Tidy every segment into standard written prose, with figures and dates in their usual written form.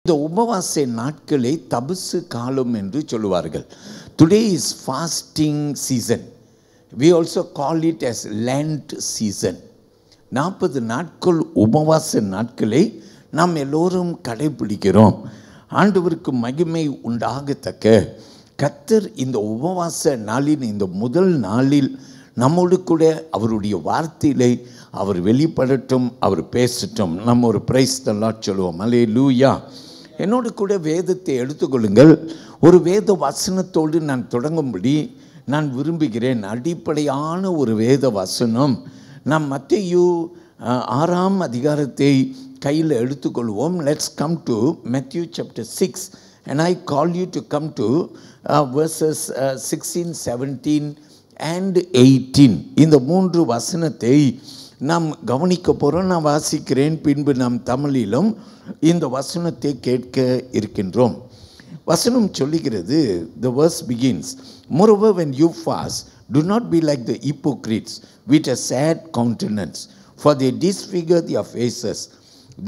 இந்த உபவாச நாட்களை தபசு காலம் என்று சொல்லுவார்கள். Today is fasting season. we also call it as Lent season. 40 நாட்கள் உபவாச நாட்களை நாம் எல்லோரும் கடைபிடிக்கிறோம். ஆண்டவருக்கு மகிமை உண்டாகத்தக்க கர்த்தர் இந்த உபவாச நாளின் இந்த முதல் நாளில் நம்மோடு கூட அவருடைய வார்த்தையிலே அவர் வெளிப்படட்டும், அவர் பேசட்டும். நம்ம ஒரு பிரைஸ் தி லார்ட் சொல்லுவோம். அல்லேலூயா. என்னோடு கூட வேதத்தை எடுத்துக்கொள்ளுங்கள். ஒரு வேத வசனத்தோடு நான் தொடங்கும்படி நான் விரும்புகிறேன். அடிப்படையான ஒரு வேத வசனம். நாம் மத்தேயு 6ஆம் அதிகாரத்தை கையில் எடுத்துக்கொள்வோம். Let's come to Matthew chapter 6 and I call you to come to verses 16, 17 and 18. இந்த 3 வசனத்தை நாம் கவனிக்க போகிறோம். நான் வாசிக்கிறேன், பின்பு நாம் தமிழிலும் இந்த வசனத்தை கேட்க இருக்கின்றோம். வசனம் சொல்லுகிறது, the verse begins, moreover when you fast, do not be like the hypocrites with a sad countenance, for they disfigure their faces,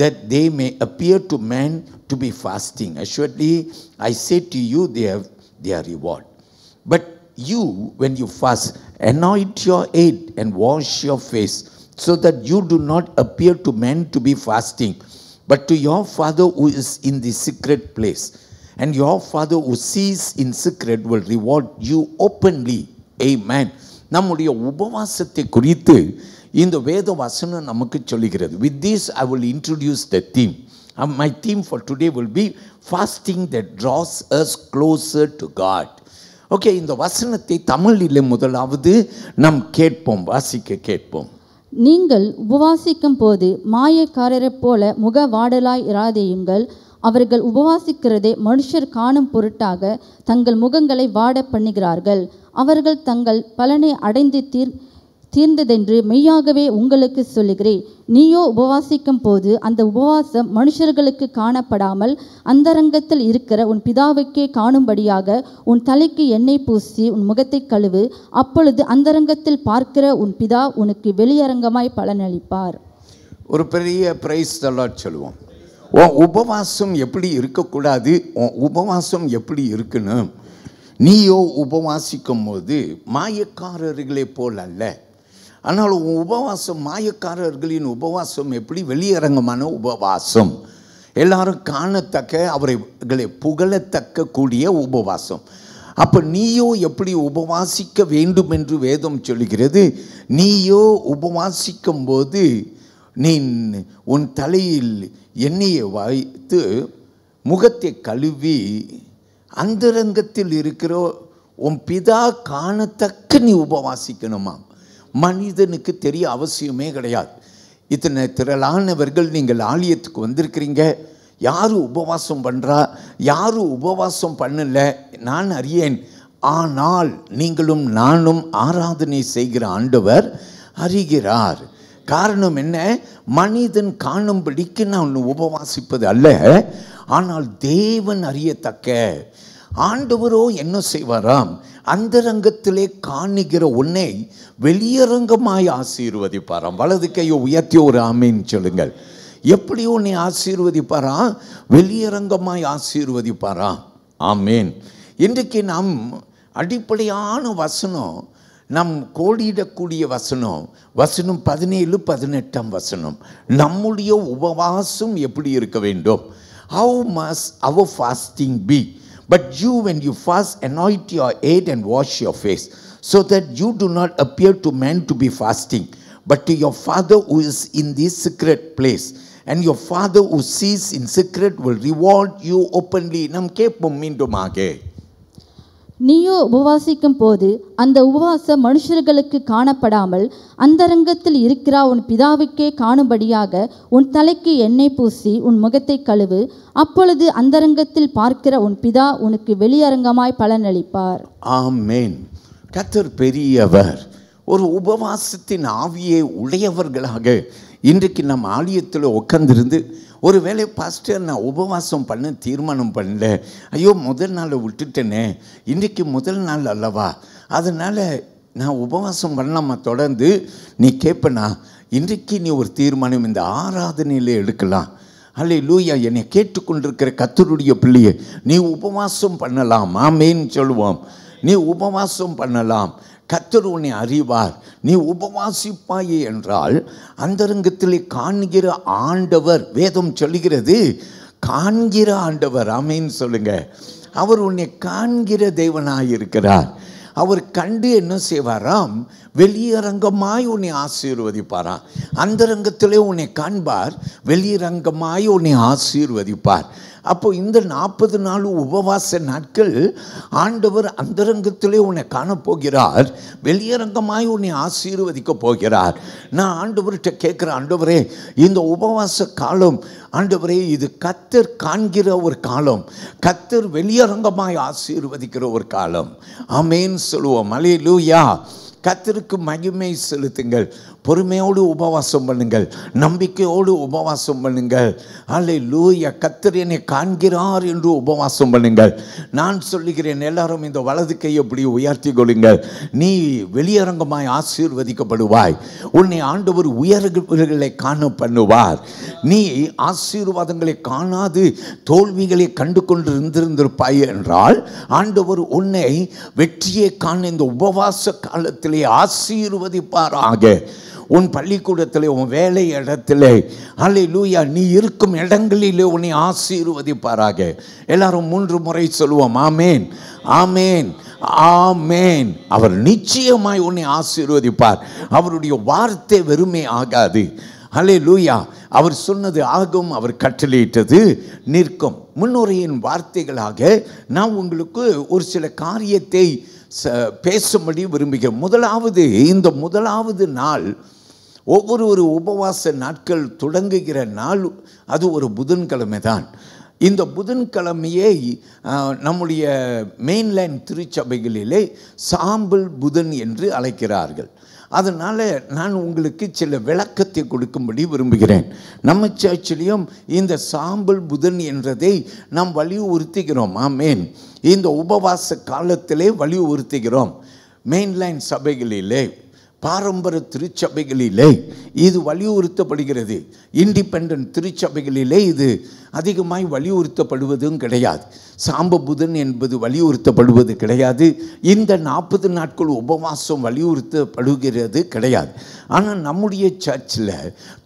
that they may appear to men to be fasting. Assuredly, I say to you, they have their reward. But you, when you fast, anoint your head and wash your face, so that you do not appear to men to be fasting, but to your Father who is in the secret place. And your Father who sees in secret will reward you openly. Amen. நம்முடைய உபவாசத்தை குறித்து இந்த வேத வசனம் நமக்கு சொல்லுகிறது. With this I will introduce the theme. My theme for today will be fasting that draws us closer to God. Okay, இந்த வசனத்தை தமிழில் முதலாவது நாம் கேட்போம், வாசிக்க கேட்போம். நீங்கள் உபவாசிக்கும் போது மாயக்காரரைப் போல முகவாடலாய் இராதேயுங்கள். அவர்கள் உபவாசிக்கிறதை மனுஷர் காணும் பொருட்டாக தங்கள் முகங்களை வாட பண்ணுகிறார்கள். அவர்கள் தங்கள் பலனை அடைந்து தீர்ந்ததென்று மெய்யாகவே உங்களுக்கு சொல்லுகிறேன். நீயோ உபவாசிக்கும் போது அந்த உபவாசம் மனுஷர்களுக்கு காணப்படாமல் அந்தரங்கத்தில் இருக்கிற உன் பிதாவுக்கே காணும்படியாக உன் தலைக்கு எண்ணெய் பூசி உன் முகத்தை கழுவு. அப்பொழுது அந்தரங்கத்தில் பார்க்கிற உன் பிதா உனக்கு வெளியரங்கமாய் பலனளிப்பார். ஒரு பெரிய பிரைஸ் தி லார்ட் சொல்லுவோம். உபவாசம் எப்படி இருக்கக்கூடாது, உபவாசம் எப்படி இருக்கணும்? நீயோ உபவாசிக்கும் போது மாயக்காரர்களே போல் அல்ல. ஆனால் உபவாசம், மாயக்காரர்களின் உபவாசம் எப்படி? வெளியரங்கமான உபவாசம், எல்லாரும் காணத்தக்க, அவர்களை புகழத்தக்க கூடிய உபவாசம். அப்போ நீயோ எப்படி உபவாசிக்க வேண்டும் என்று வேதம் சொல்லுகிறது. நீயோ உபவாசிக்கும் போது நீ உன் தலையில் எண்ணெயை வைத்து முகத்தை கழுவி அந்தரங்கத்தில் இருக்கிற உன் பிதா காணத்தக்க நீ உபவாசிக்கணுமா? மனிதனுக்கு தெரிய அவசியமே கிடையாது. இத்தனை திரளானவர்கள் நீங்கள் ஆலயத்துக்கு வந்திருக்கிறீங்க. யாரும் உபவாசம் பண்ணுறா, யாரும் உபவாசம் பண்ணலை நான் அறியேன். ஆனால் நீங்களும் நானும் ஆராதனை செய்கிற ஆண்டவர் அறிகிறார். காரணம் என்ன? மனிதன் காணும்படிக்கு நான் உபவாசிப்பது அல்ல, ஆனால் தேவன் அறியத்தக்க. ஆண்டவரோ என்ன செய்வாராம்? அந்தரங்கத்திலே காணுகிற உன்னை வெளியரங்கமாய் ஆசீர்வதிப்பாராம். வலது கையை உயர்த்தி ஒரு ஆமீன் சொல்லுங்கள். எப்படியோ நீ ஆசீர்வதிப்பாரா? வெளியரங்கமாய் ஆசீர்வதிப்பாரா? ஆமீன். இன்றைக்கு நாம் அடிப்படையான வசனம், நம் கோடியிடக்கூடிய வசனம், வசனம் 17, 18 வசனம். நம்முடைய உபவாசம் எப்படி இருக்க வேண்டும்? How must our fasting be? But you, when you fast, anoint your head and wash your face, so that you do not appear to men to be fasting, but to your Father who is in the secret place. And your Father who sees in secret will reward you openly. நாம் கேட்போம் மீண்டுமாக. நீயோ உபவாசிக்கும் போது அந்த உபவாசம் மனுஷர்களுக்கு காணப்படாமல் அந்தரங்கத்தில் இருக்கிற உன் பிதாவுக்கே காணும்படியாக உன் தலைக்கு எண்ணெய் பூசி உன் முகத்தை கழுவு. அப்பொழுது அந்தரங்கத்தில் பார்க்கிற உன் பிதா உனக்கு வெளியரங்கமாய் பலனளிப்பார். ஆமென். கர்த்தர் பெரியவர். ஒரு உபவாசத்தின் ஆவியை உடையவர்களாக இன்றைக்கு நம்ம ஆலயத்தில் உட்கார்ந்திருந்து, ஒரு வேளை பாஸ்டர் நான் உபவாசம் பண்ண தீர்மானம் பண்ணல, ஐயோ முதல் நாளை விட்டுட்டேனே, இன்றைக்கு முதல் நாள் அல்லவா, அதனால் நான் உபவாசம் பண்ணலாமா தொடர்ந்து? நீ கேட்பனா? இன்றைக்கு நீ ஒரு தீர்மானம் இந்த ஆராதனையில் எடுக்கலாம். அல்லேலூயா. என்னை கேட்டுக்கொண்டிருக்கிற கர்த்தருடைய பிள்ளையே, நீ உபவாசம் பண்ணலாம். ஆமென் சொல்லுவோம். நீ உபவாசம் பண்ணலாம். கர்த்தர் உன்னை அறிவார். நீ உபவாசிப்பாயே என்றால் அந்தரங்கத்திலே காண்கிற ஆண்டவர், வேதம் சொல்லுகிறது காண்கிற ஆண்டவர். ஆமென் சொல்லுங்க. அவர் உன்னை காண்கிற தேவனாயிருக்கிறார். அவர் கண்டு என்ன செய்வாராம்? வெளியரங்கமாய் உன்னை ஆசீர்வதிப்பாராம். அந்தரங்கத்திலே உன்னை காண்பார், வெளியரங்கமாய் உன்னை ஆசீர்வதிப்பார். அப்போ இந்த 40 நாள் உபவாச நாட்கள் ஆண்டவர் அந்தரங்கத்திலே உன்னை காணப்போகிறார், வெளியரங்கமாய் உன்னை ஆசீர்வதிக்க போகிறார். நான் ஆண்டவர்கிட்ட கேட்குறேன், ஆண்டவரே இந்த உபவாச காலம் ஆண்டவரே இது கர்த்தர் காண்கிற ஒரு காலம், கர்த்தர் வெளியரங்கமாய் ஆசீர்வதிக்கிற ஒரு காலம். ஆமென் சொல்லுவோம். அல்லேலூயா. கர்த்தருக்கு மகிமை செலுத்துங்கள். பொறுமையோடு உபவாசம் பண்ணுங்கள், நம்பிக்கையோடு உபவாசம் பண்ணுங்கள். அல்லேலூயா. கர்த்தர் என்னை காண்கிறார் என்று உபவாசம் பண்ணுங்கள். நான் சொல்லுகிறேன், எல்லாரும் இந்த வலது கையை அப்படி உயர்த்தி கொள்ளுங்கள். நீ வெளியரங்கமாய் ஆசீர்வதிக்கப்படுவாய். உன்னை ஆண்டவர் உயர்வுகளை காண பண்ணுவார். நீ ஆசீர்வாதங்களை காணாது தோல்விகளை கண்டு கொண்டு இருந்திருப்பாய் என்றால் ஆண்டவர் உன்னை வெற்றியை காண இந்த உபவாச காலத்திலே ஆசீர்வதிப்பாராக. உன் பள்ளிக்கூடத்திலே, உன் வேலை இடத்திலே, அல்லேலூயா, நீ இருக்கும் இடங்களிலே உன்னை ஆசீர்வதிப்பாராக. எல்லாரும் 3 முறை சொல்லுவோம். ஆமேன், ஆமேன், ஆமேன். அவர் நிச்சயமாய் உன்னை ஆசீர்வதிப்பார். அவருடைய வார்த்தை வெறுமே ஆகாது. அல்லேலூயா. அவர் சொன்னது ஆகும், அவர் கட்டளையிட்டது நிற்கும். முன்னுரையின் வார்த்தைகளாக நான் உங்களுக்கு ஒரு சில காரியத்தை பேசும்படி விரும்புகிறேன். முதலாவது, இந்த முதலாவது நாள், ஒவ்வொரு உபவாச நாட்கள் தொடங்குகிற நாள் அது ஒரு புதன்கிழமை தான். இந்த புதன்கிழமையை நம்முடைய மெயின்லைன் திருச்சபைகளிலே சாம்பல் புதன் என்று அழைக்கிறார்கள். அதனால் நான் உங்களுக்கு சில விளக்கத்தை கொடுக்கும்படி விரும்புகிறேன். நம்ம சர்ச்சிலையும் இந்த சாம்பல் புதன் என்றதை நாம் வலியுறுத்துகிறோம். ஆமேன். இந்த உபவாச காலத்திலே வலியுறுத்துகிறோம். மெயின்லைன் சபைகளிலே, பாரம்பரிய திருச்சபைகளிலே இது வலியுறுத்தப்படுகிறது. இண்டிபெண்டன்ட் திருச்சபைகளிலே இது அதிகமாய் வலியுறுத்தப்படுவதும் கிடையாது. சாம்ப புதன் என்பது வலியுறுத்தப்படுவது கிடையாது. இந்த 40 நாட்கள் உபவாசம் வலியுறுத்தப்படுகிறது கிடையாது. ஆனால் நம்முடைய சர்ச்சில்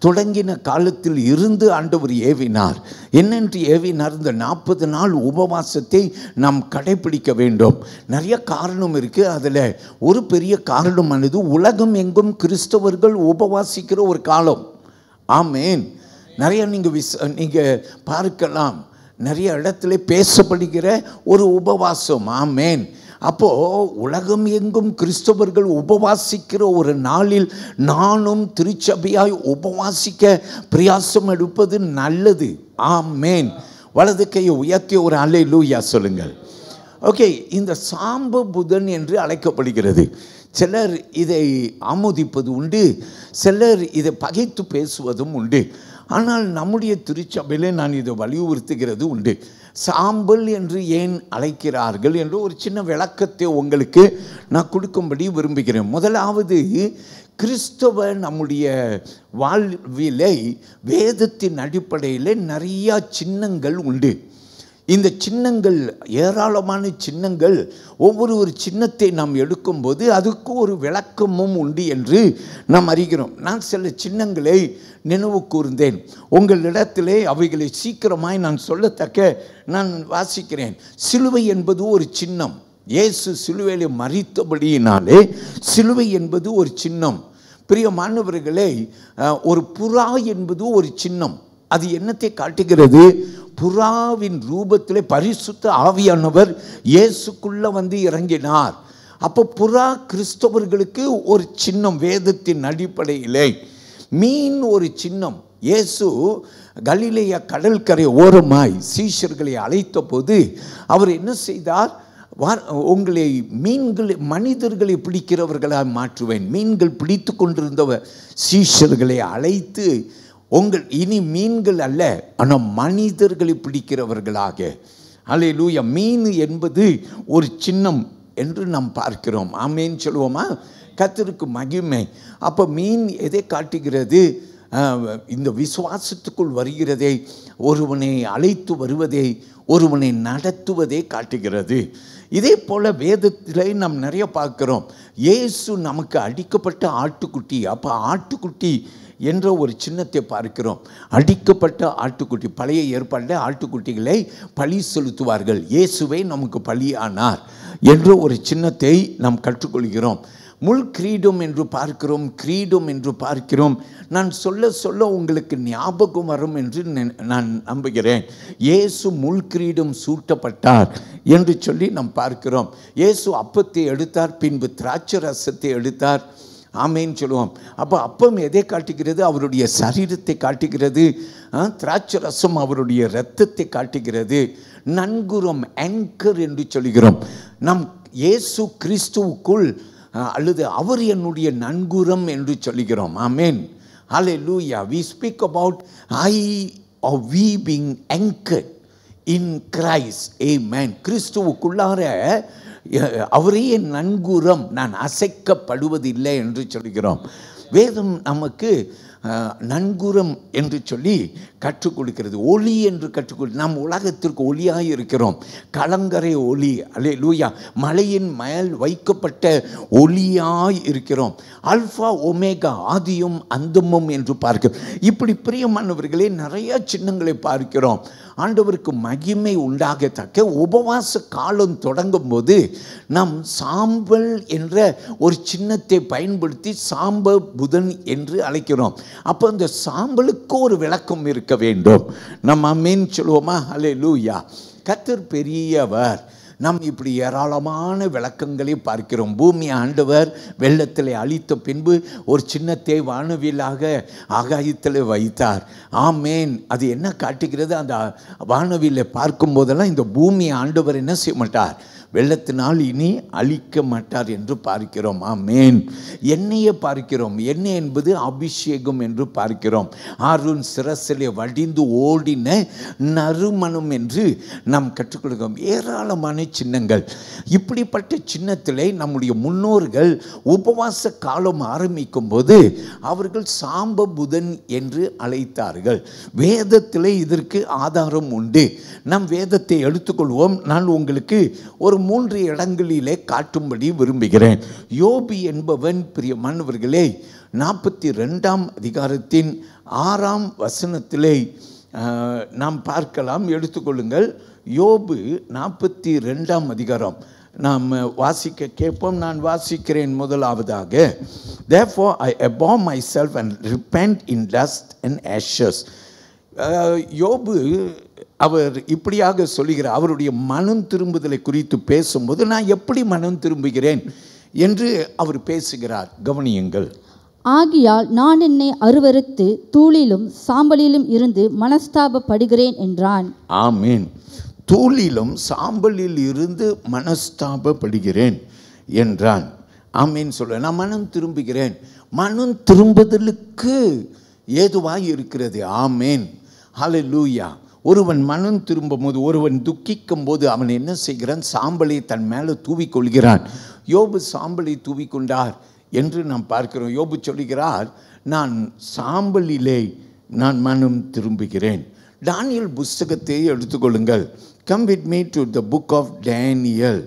தொடங்கின காலத்தில் இருந்து ஆண்டவர் ஏவினார். என்னென்று ஏவினார்? இந்த 40 நாள் உபவாசத்தை நாம் கடைபிடிக்க வேண்டும். நிறைய காரணம் இருக்குது. அதில் ஒரு பெரிய காரணமானது உலகம் எங்கும் கிறிஸ்தவர்கள் உபவாசிக்கிற ஒரு காலம். ஆமேன். நிறைய நீங்கள் பார்க்கலாம், நிறைய இடத்துல பேசப்படுகிற ஒரு உபவாசம். ஆமேன். அப்போது உலகம் எங்கும் கிறிஸ்தவர்கள் உபவாசிக்கிற ஒரு நாளில் நானும் திருச்சபையாய் உபவாசிக்க பிரயாசம் எடுப்பது நல்லது. ஆமேன். வலது கையை உயர்த்தி ஒரு அல்லேலூயா சொல்லுங்கள். ஓகே. இந்த சாம்ப புதன் என்று அழைக்கப்படுகிறது. சிலர் இதை ஆமோதிப்பது உண்டு, சிலர் இதை பகைத்து பேசுவதும் உண்டு. ஆனால் நம்முடைய திருச்சபையிலே நான் இதை வலியுறுத்துகிறது உண்டு. சாம்பல் என்று ஏன் அழைக்கிறார்கள் என்று ஒரு சின்ன விளக்கத்தை உங்களுக்கு நான் கொடுக்கும்படி விரும்புகிறேன். முதலாவது, கிறிஸ்தவ நம்முடைய வாழ்விலே வேதத்தின் அடிப்படையில் நிறையா சின்னங்கள் உண்டு. இந்த சின்னங்கள், ஏராளமான சின்னங்கள், ஒவ்வொரு சின்னத்தை நாம் எடுக்கும்போது அதுக்கு ஒரு விளக்கமும் உண்டு என்று நாம் அறிகிறோம். நான் சில சின்னங்களை நினைவு கூர்ந்தேன். உங்களிடத்திலே அவைகளை சீக்கிரமாய் நான் சொல்லத்தக்க நான் வாசிக்கிறேன். சிலுவை என்பது ஒரு சின்னம். இயேசு சிலுவையிலே மரித்தபடியினாலே சிலுவை என்பது ஒரு சின்னம். பிரியமானவர்களே, ஒரு புறா என்பது ஒரு சின்னம். அது என்னத்தை காட்டுகிறது? புறாவின் ரூபத்திலே பரிசுத்த ஆவியானவர் இயேசுக்குள்ள வந்து இறங்கினார். அப்போ புறா கிறிஸ்தவர்களுக்கு ஒரு சின்னம் வேதத்தின் அடிப்படையிலே. மீன் ஒரு சின்னம். இயேசு கலிலேயா கடற்கரை ஓரமாய் சீஷர்களை அழைத்த போது அவர் என்ன செய்தார்? உங்களை மனிதர்களை பிடிக்கிறவர்களாக மாற்றுவேன். மீன்கள் பிடித்து கொண்டிருந்தவர் சீஷர்களை அழைத்து, இனி மீன்கள் அல்ல, ஆனால் மனிதர்களை பிடிக்கிறவர்களாக. அல்லேலூயா. மீன் என்பது ஒரு சின்னம் என்று நாம் பார்க்கிறோம். ஆமேன் சொல்லுவோமா? கர்த்தருக்கு மகிமை. அப்போ மீன் எதை காட்டுகிறது? இந்த விசுவாசத்துக்குள் வருகிறதை ஒருவனை அழைத்து வருவதை, ஒருவனை நடத்துவதை காட்டுகிறது. இதே போல் வேதத்தில் நாம் நிறைய பார்க்குறோம். இயேசு நமக்கு அடிக்கப்பட்ட ஆட்டுக்குட்டி. அப்போ ஆட்டுக்குட்டி என்ற ஒரு சின்னத்தை பார்க்கிறோம். அடிக்கப்பட்ட ஆட்டுக்குட்டி. பழைய ஏற்பாட்டில் ஆட்டுக்குட்டிகளை பலி செலுத்துவார்கள். இயேசுவை நமக்கு பலியானார் என்ற ஒரு சின்னத்தை நாம் கற்றுக்கொள்கிறோம். முள் கிரீடம் என்று பார்க்கிறோம், கிரீடம் என்று பார்க்கிறோம். நான் சொல்ல சொல்ல உங்களுக்கு ஞாபகம் வரும் என்று நான் நம்புகிறேன். இயேசு முள் கிரீடம் சூட்டப்பட்டார் என்று சொல்லி நாம் பார்க்கிறோம். இயேசு அப்பத்தை எடுத்தார், பின்பு திராட்சை ரசத்தை எடுத்தார். ஆமேன்னு சொல்லுவோம். அப்போ அப்பம் எதை காட்டுகிறது? அவருடைய சரீரத்தை காட்டுகிறது. திராட்சை ரசம் அவருடைய இரத்தத்தை காட்டுகிறது. நன்குரம், ஆங்கர் என்று சொல்கிறோம். நம் இயேசு கிறிஸ்துவுக்குள் அல்லது அவர் என்னுடைய நன்குரம் என்று சொல்கிறோம். ஆமென், ஹல்லேலூயா. we speak about I or we being anchored in Christ. Amen. கிறிஸ்துவுக்குள்ளார அவரே நன்குரம், நான் அசைக்கப்படுவதில்லை என்று சொல்கிறோம். வேதம் நமக்கு நன்குரம் என்று சொல்லி கற்றுக் கொடுக்கிறது. ஒளி என்று கற்றுக்கொடு. நாம் உலகத்திற்கு ஒளியாக இருக்கிறோம். கலங்கரை ஒளி. அல்லேலூயா. மலையின் மேல் வைக்கப்பட்ட ஒளியாய் இருக்கிறோம். அல்ஃபா ஒமேகா, ஆதியும் அந்தமும் என்று பார்க்கிறோம். இப்படி பிரியமானவர்களே நிறைய சின்னங்களை பார்க்கிறோம். ஆண்டவருக்கு மகிமை உண்டாகத்தக்க உபவாச காலம் தொடங்கும் போது நாம் சாம்பல் என்ற ஒரு சின்னத்தை பயன்படுத்தி சாம்ப புதன் என்று அழைக்கிறோம். அப்போ அந்த சாம்பலுக்கு ஒரு விளக்கம் இருக்க வேண்டும். நம்ம ஆமென் சொல்லுவோமா? ஹல்லேலூயா. கர்த்தர் பெரியவர். நாம் இப்படி ஏராளமான விளக்கங்களை பார்க்கிறோம். பூமி ஆண்டவர் வெள்ளத்தில் அழித்த பின்பு ஒரு சின்னத்தை வானவிலாக ஆகாயத்தில் வைத்தார். ஆமேன். அது என்ன காட்டுகிறது? அந்த வானவிலை பார்க்கும் போதெல்லாம் இந்த பூமி ஆண்டவர் என்ன செய்ய மாட்டார்? வெள்ளத்தினால் இனி அழிக்க மாட்டார் என்று பார்க்கிறோம். ஆமேன். எண்ணெயை பார்க்கிறோம். எண்ணெய் என்பது அபிஷேகம் என்று பார்க்கிறோம். ஆரோன் சிரசிலே வடிந்து ஓடின நறுமணம் என்று நாம் கற்றுக்கொள்கிறோம். ஏராளமான சின்னங்கள். இப்படிப்பட்ட சின்னத்திலே நம்முடைய முன்னோர்கள் உபவாச காலம் ஆரம்பிக்கும் போது அவர்கள் சாம்ப புதன் என்று அழைத்தார்கள். வேதத்திலே இதற்கு ஆதாரம் உண்டு. நம் வேதத்தை எடுத்துக்கொள்வோம். நான் உங்களுக்கு ஒரு 3 இடங்களிலே காட்டும்படி விரும்புகிறேன். யோபு என்பவன் பிரியமானவர்களே 42ஆம் அதிகாரத்தின் 6ஆம் வசனத்திலே நாம் பார்க்கலாம். எடுத்துக்கொள்ளுங்கள். யோபு 42ஆம் அதிகாரம் நாம் வாசிக்க கேட்போம். நான் வாசிக்கிறேன். முதலாவதாக, therefore I abhor myself and repent in dust and ashes. யோபு அவர் இப்படியாக சொல்லுகிறார். அவருடைய மனம் திரும்புதலை குறித்து பேசும்போது நான் எப்படி மனம் திரும்புகிறேன் என்று அவர் பேசுகிறார். கவனியுங்கள். ஆகியால் நான் என்னை அருவருத்து தூளிலும் சாம்பலிலும் இருந்து மனஸ்தாபப்படுகிறேன் என்றான். ஆமீன். தூளிலும் சாம்பலில் இருந்து மனஸ்தாபப்படுகிறேன் என்றான். ஆமீன் சொல்ல. நான் மனம் திரும்புகிறேன். மனம் திரும்புதலுக்கு ஏதுவாய் இருக்கிறது. ஆமீன், ஹல்லேலூயா. ஒருவன் மனம் திரும்பும் போது, ஒருவன் துக்கிக்கும் போது அவன் என்ன செய்கிறான்? சாம்பலை தன் மேலே தூவிக்கொள்கிறான். யோபு சாம்பலை தூவிக்கொண்டார் என்று நாம் பார்க்கிறோம். யோபு சொல்லுகிறார், நான் சாம்பலிலே நான் மனம் திரும்புகிறேன். தானியேல் புஸ்தகத்தை எடுத்துக்கொள்ளுங்கள். Come with me to the book of Daniel.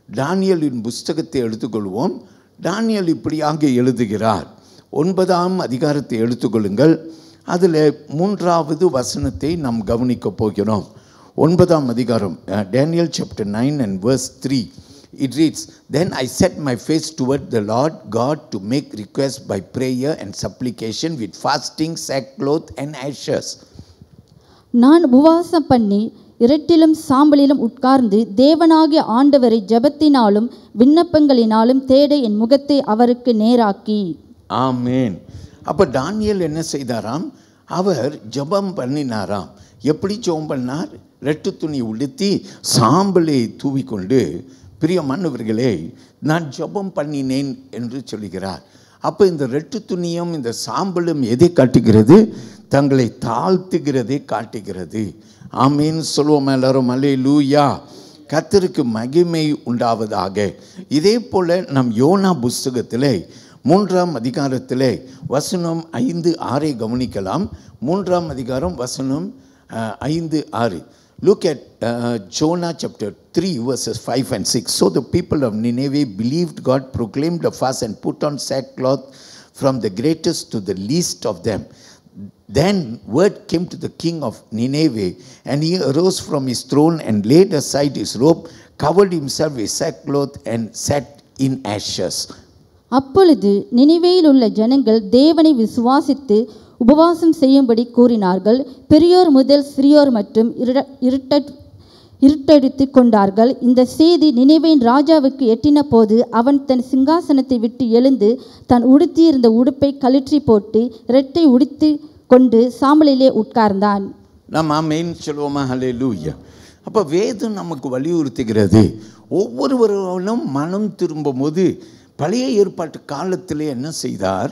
தானியேலின் புஸ்தகத்தை எடுத்துக்கொள்வோம். தானியேல் இப்படியாக எழுதுகிறார். 9ஆம் அதிகாரத்தை எடுத்துக்கொள்ளுங்கள். அதில் 3வது வசனத்தை நாம் கவனிக்க போகிறோம். 9ஆம் அதிகாரம், Daniel chapter 9 and verse 3. It reads, Then I set my face toward the Lord God to make request by prayer and supplication with fasting, sackcloth and ashes. நான் உபவாசம் பண்ணி இரட்டிலும் சாம்பலிலும் உட்கார்ந்து தேவனாகிய ஆண்டவரை ஜெபத்தினாலும் விண்ணப்பங்களினாலும் தேட என் முகத்தை அவருக்கு நேராக்கி. ஆமேன். அப்போ தானியேல் என்ன செய்தாராம்? அவர் ஜெபம் பண்ணினாராம். எப்படி ஜெபம் பண்ணார்? ரெட்டு துணி உடுத்தி சாம்பலை தூவிக்கொண்டு, பிரியமானவர்களே, நான் ஜெபம் பண்ணினேன் என்று சொல்கிறார். அப்போ இந்த ரெட்டு துணியும் இந்த சாம்பலும் எதை காட்டுகிறது? தங்களை தாழ்த்துகிறதை காட்டுகிறது. ஆமீன் சொல்லுவோம் எல்லாரும். அல்லேலூயா. கர்த்தருக்கு மகிமை உண்டாவதாக. இதே போல் நம் யோனா புஸ்தகத்திலே 3ஆம் அதிகாரத்திலே வசனம் 5, 6 கவனிக்கலாம். 3ஆம் அதிகாரம் வசனம் 5-6. Look at Jonah chapter 3 verses 5 and 6. So the people of Nineveh believed God, proclaimed a fast and put on sackcloth from the greatest to the least of them. Then word came to the king of Nineveh, and he arose from his throne and laid aside his robe, covered himself with sackcloth and sat in ashes. அப்பொழுது நினிவேயில் உள்ள ஜனங்கள் தேவனை விசுவாசித்து உபவாசம் செய்யும்படி கூறினார்கள். பெரியோர் முதல் சிறியோர் மட்டும் இருட்டடித்து கொண்டார்கள். இந்த செய்தி நினிவேயின் ராஜாவுக்கு எட்டின போது அவன் தன் சிங்காசனத்தை விட்டு எழுந்து தான் உடுத்தியிருந்த உடுப்பை கழற்றி போட்டு இரட்டை உடுத்தி கொண்டு சாம்பலிலே உட்கார்ந்தான். நாம் ஆமென் சொல்வோமா? ஹல்லேலூயா. அப்போ வேதம் நமக்கு வலியுறுத்துகிறது, ஒவ்வொருவரும் மனம் திரும்பும் போது பழைய ஏற்பாட்டு காலத்திலே என்ன செய்தார்?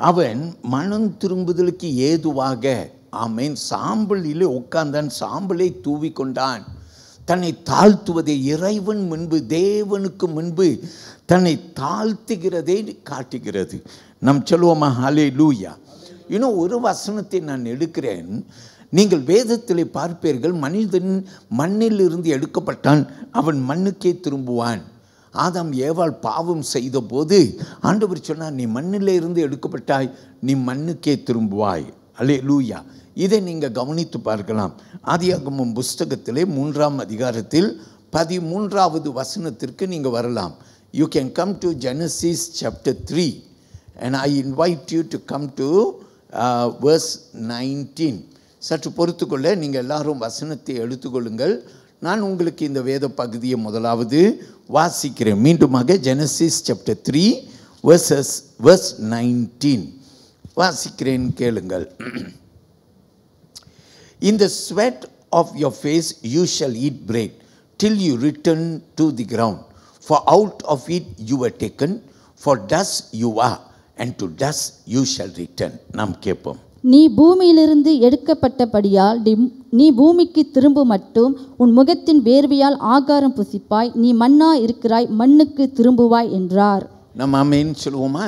அவன் மனம் திரும்புதலுக்கு ஏதுவாக ஆமென் சாம்பலிலே உட்கார்ந்தான், சாம்பலை தூவி கொண்டான். தன்னை தாழ்த்துவதை இறைவன் முன்பு, தேவனுக்கு முன்பு தன்னை தாழ்த்துகிறதை காட்டுகிறது. நாம் சொல்லுவோமா? ஹல்லேலூயா. இன்னும் ஒரு வசனத்தை நான் எடுக்கிறேன். நீங்கள் வேதத்தில் பார்ப்பீர்கள், மனிதன் மண்ணிலிருந்து எடுக்கப்பட்டான், அவன் மண்ணுக்கே திரும்புவான். ஆதாம் ஏவாள் பாவம் செய்த போது ஆண்டவர் சொன்னார், நீ மண்ணிலே இருந்து எடுக்கப்பட்டாய், நீ மண்ணுக்கே திரும்புவாய். அல்லேலூயா. இதை நீங்கள் கவனித்து பார்க்கலாம். ஆதியாகமம் புஸ்தகத்திலே 3ஆம் அதிகாரத்தில் 13வது வசனத்திற்கு நீங்கள் வரலாம். You can come to Genesis chapter 3 and I invite you to come to verse 19. சற்று பொறுத்துக்கொள்ள நீங்கள் எல்லாரும் வசனத்தை எடுத்துக்கொள்ளுங்கள். நான் உங்களுக்கு இந்த வேத பகுதியை முதலாவது வாசிக்கிறேன். மீண்டுமாக Genesis chapter 3 verse 19 வாசிக்கிறேன், கேளுங்கள். In the sweat of your face you shall eat bread till you return to the ground, for out of it you were taken, for dust you are, and to dust you shall return. நாம் கேட்போம். நீ பூமியிலிருந்து எடுக்கப்பட்டபடியால் நீ பூமிக்கு திரும்ப மட்டும் உன் முகத்தின் வேர்வையால் ஆகாரம் புசிப்பாய், நீ மண்ணா இருக்கிறாய், மண்ணுக்கு திரும்புவாய் என்றார். நம்ம ஆமென் சொல்லுவோமா?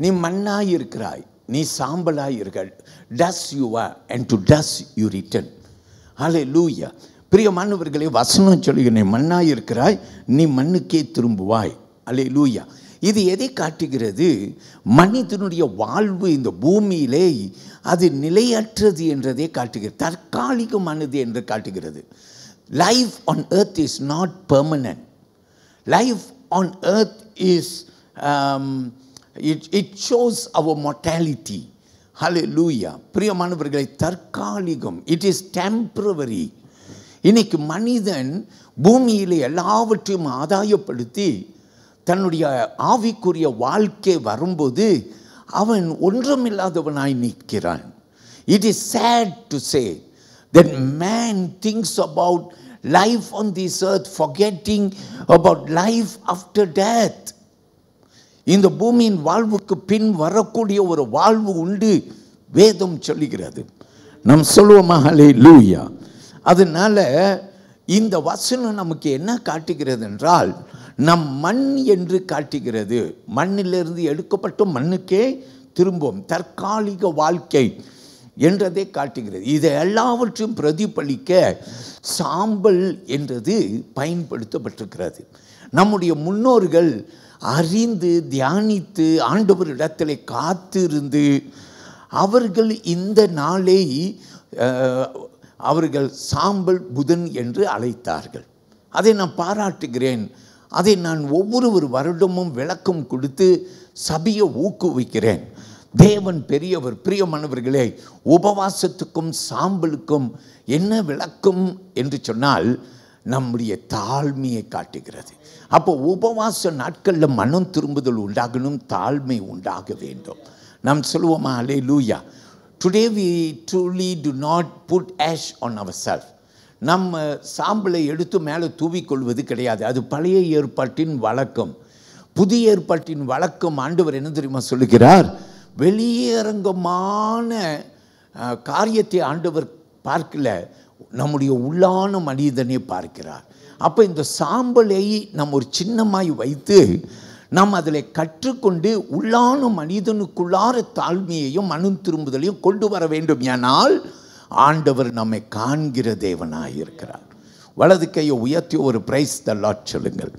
நீ மண்ணாய் இருக்கிறாய், நீ சாம்பலாய் இருக்கிறாய். dust you are and to dust you return. ஹல்லேலூயா. பிரியமானவர்களே, வசனம் சொல்லுகிறேன், நீ மண்ணாய் இருக்கிறாய், நீ மண்ணுக்கே திரும்புவாய். ஹல்லேலூயா. இது எதை காட்டுகிறது? மனிதனுடைய வாழ்வு இந்த பூமியிலே அது நிலையற்றது என்றதை காட்டுகிறது, தற்காலிகமானது என்று காட்டுகிறது. Life on earth is not permanent. Life on earth is it shows our mortality. ஹல்லேலூயா. பிரியமானவர்களை, தற்காலிகம், இட் இஸ் டெம்பரவரி. இன்னைக்கு மனிதன் பூமியில் எல்லாவற்றையும் ஆதாயப்படுத்தி தன்னுடைய ஆவிக்குரிய வாழ்க்கை வரும்போது அவன் ஒன்றுமில்லாதவனாய் நிற்கிறான். It is sad to say that man thinks about life on this earth, forgetting about life after death. இந்த பூமியின் வாழ்வுக்கு பின் வரக்கூடிய ஒரு வாழ்வு உண்டு, வேதம் சொல்லுகிறது. நாம் சொல்லுவோமா? ஹல்லேலூயா. அதனால இந்த வசனம் நமக்கு என்ன காட்டுகிறது என்றால், நம் மண் என்று காட்டுகிறது. மண்ணிலிருந்து எடுக்கப்பட்ட மண்ணுக்கே திரும்பும், தற்காலிக வாழ்க்கை என்றதை காட்டுகிறது. இதை எல்லாவற்றையும் பிரதிபலிக்க சாம்பல் என்றது பயன்படுத்தப்பட்டிருக்கிறது. நம்முடைய முன்னோர்கள் அறிந்து தியானித்து ஆண்டவரிடத்தில் காத்திருந்து அவர்கள் இந்த நாளை அவர்கள் சாம்பல் புதன் என்று அழைத்தார்கள். அதை நான் பாராட்டுகிறேன். அதை நான் ஒவ்வொரு வருடமும் விளக்கம் கொடுத்து சபையை ஊக்குவிக்கிறேன். தேவன் பெரியவர். பிரியமானவர்களே, உபவாசத்துக்கும் சாம்பலுக்கும் என்ன விளக்கம் என்று சொன்னால், நம்முடைய தாழ்மையை காட்டுகிறது. அப்போ உபவாச நாட்களில் மனம் திரும்புதல் உண்டாகணும், தாழ்மை உண்டாக வேண்டும். நாம் சொல்லுவோமா? ஹல்லேலூயா. Today we truly do not put ash on ourselves. நம்ம சாம்பலை எடுத்து மேலே தூவிக்கொள்வது கிடையாது. அது பழைய ஏற்பாட்டின் வழக்கம். புதிய ஏற்பாட்டின் வழக்கம் ஆண்டவர் என்ன தெரியுமா சொல்லுகிறார்? வெளியரங்கமான காரியத்தை ஆண்டவர் பார்க்கல, நம்முடைய உள்ளான மனிதனை பார்க்கிறார். அப்போ இந்த சாம்பலை நம்ம ஒரு சின்னமாய் வைத்து நாம் அதில் கற்றுக்கொண்டு உள்ளான மனிதனுக்குள்ளார தாழ்மையையும் மனம் திரும்புதலையும் கொண்டு வர வேண்டும். ஏனால் ஆண்டவர் நம்மை காண்கிற தேவனாக இருக்கிறார். வலது கையை உயர்த்தி ஒரு பிரைஸ் தி லார்ட் சொல்லுங்கள்.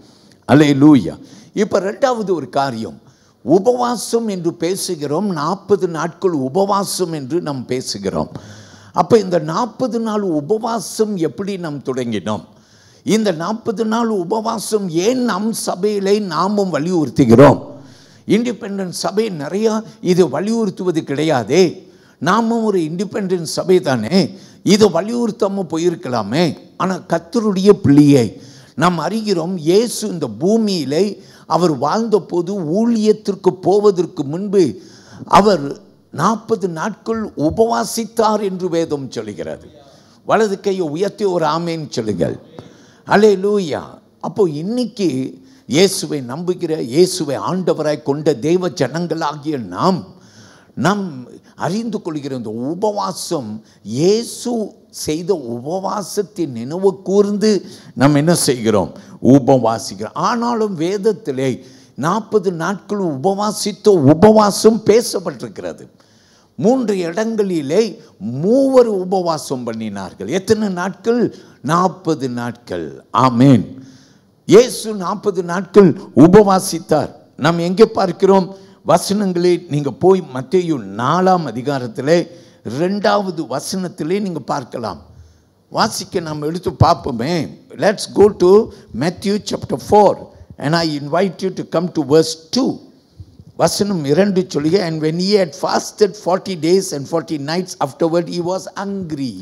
அல்லேலூயா. இப்போ ரெண்டாவது ஒரு காரியம், உபவாசம் என்று பேசுகிறோம். 40 நாட்கள் உபவாசம் என்று நாம் பேசுகிறோம். அப்போ இந்த 40 நாள் உபவாசம் எப்படி நாம் தொடங்கினோம்? இந்த 40 நாள் உபவாசம் ஏன் நம் சபையிலே நாமும் வலியுறுத்துகிறோம்? இண்டிபெண்டன்ட் சபை நிறையா இது வலியுறுத்துவது கிடையாதே. நாமும் ஒரு இண்டிபெண்டன்ட் சபை தானே, இதை வலியுறுத்தாமல் போயிருக்கலாமே. ஆனால் கர்த்தருடைய பிள்ளையை நாம் அறிகிறோம். இயேசு இந்த பூமியிலே அவர் வாழ்ந்தபோது ஊழியத்திற்கு போவதற்கு முன்பு அவர் 40 நாட்கள் உபவாசித்தார் என்று வேதம் சொல்கிறது. வலது கையை உயர்த்தி ஒரு ஆமேன் சொல்லுங்கள். அல்லேலூயா. அப்போ இன்னைக்கு இயேசுவை நம்புகிற, இயேசுவை ஆண்டவராய் கொண்ட தெய்வ ஜனங்களாகிய நாம் அறிந்து கொள்கிற இந்த உபவாசம், இயேசு செய்த உபவாசத்தை நினைவு கூர்ந்து நாம் என்ன செய்கிறோம்? உபவாசிக்கிறோம். ஆனாலும் வேதத்திலே 40 நாட்கள் உபவாசித்த உபவாசம் பேசப்பட்டிருக்கிறது. 3 இடங்களிலே 3 உபவாசம் பண்ணினார்கள். எத்தனை நாட்கள்? 40 நாட்கள். ஆமேன். இயேசு 40 நாட்கள் உபவாசித்தார். நாம் எங்கே பார்க்கிறோம்? வசனங்களே நீங்கள் போய் மத்தேயு 4ஆம் அதிகாரத்திலே 2வது வசனத்திலே நீங்கள் பார்க்கலாம். வாசிக்க நாம் எடுத்து பார்ப்போமே. Let's go to Matthew chapter 4 and I invite you to come to verse 2. வசனம் 2 சொல்லுங்க. And when he had fasted 40 days and 40 nights afterward he was hungry.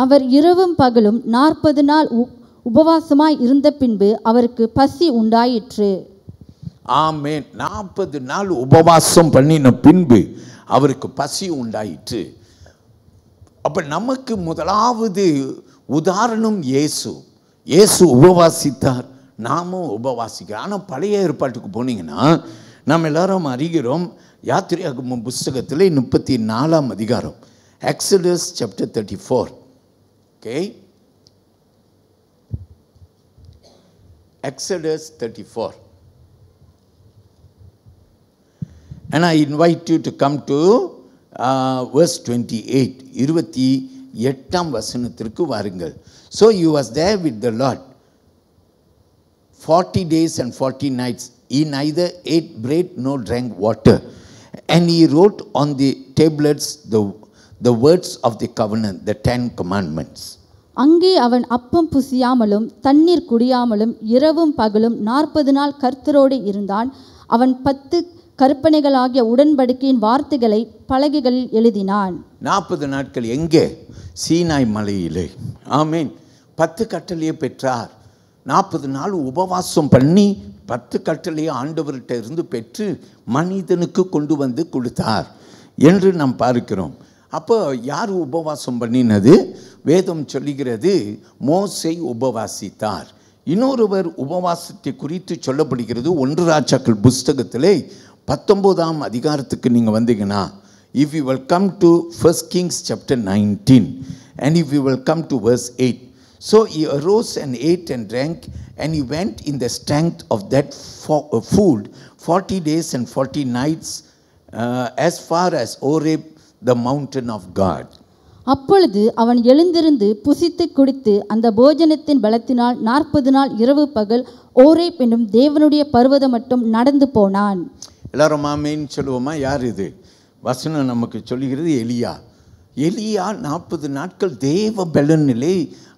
அவர் இரவும் பகலும் 40 நாள் உபவாசமாய் இருந்த பின்பு அவருக்கு பசி உண்டாயிற்று. ஆமென். 40 நாள் உபவாசம் பண்ணின பின்பு அவருக்கு பசி உண்டாயிற்று. அப்ப நமக்கு முதலாவது உதாரணம் இயேசு. இயேசு உபவாசித்தார், நாமும் உபவாசிக்கிறோம். ஆனால் பழைய ஏற்பாட்டுக்கு போனீங்கன்னா நாம் எல்லாரும் அறிகிறோம். யாத்திரையாகமம் புஸ்தகத்தில் 34ஆம் அதிகாரம், Exodus chapter 34. Okay, Exodus 34. And I invite you to come to verse 28. 28ஆம் வசனத்திற்கு வாருங்கள். So he was there with the Lord 40 days and 40 nights. He neither ate bread nor drank water. And he wrote on the tablets the words of the covenant, the 10 commandments. அங்கே அவன் அப்பம் புசியாமலும் தண்ணீர் குடியாமலும் இரவும் பகலும் 40 நாள் கர்த்தரோடு இருந்தான். அவன் 10 கற்பனைகளாகிய உடன்படிக்கையின் வார்த்தைகளை பலகைகளில் எழுதினான். 40 நாட்கள் எங்கே? சீனாய் மலையிலே. ஆமீன். 10 கட்டளையை பெற்றார். 40 நாள் உபவாசம் பண்ணி 10 கட்டளையை ஆண்டவர்கிட்ட இருந்து பெற்று மனிதனுக்கு கொண்டு வந்து கொடுத்தார் என்று நாம் பார்க்கிறோம். அப்போ யார் உபவாசம் பண்ணினது? வேதம் சொல்லுகிறது மோசே உபவாசித்தார். இன்னொருவர் உபவாசத்தை குறித்து சொல்லப்படுகிறது 1 ராஜாக்கள் புஸ்தகத்திலே 19ஆம் அதிகாரத்துக்கு நீங்கள் வந்தீங்கன்னா, if you will come to 1 Kings chapter 19 and if you will come to verse 8. So he arose and ate and drank and he went in the strength of that food 40 days and 40 nights as far as Horeb, the mountain of God. அப்பொழுது அவன் எழுந்திருந்து புசித்து குடித்து அந்த போஜனத்தின் பலத்தினால் 40 நாள் இரவு பகல் ஓரேப் என்னும் தேவனுடைய பர்வதம் மட்டும் நடந்து போனான். எல்லாரும் ஆமென் சொல்லுவோமா? யார் இது? வசனம் நமக்கு சொல்லுகிறது எலியா. எலியா 40 நாட்கள் தேவ பலனிலே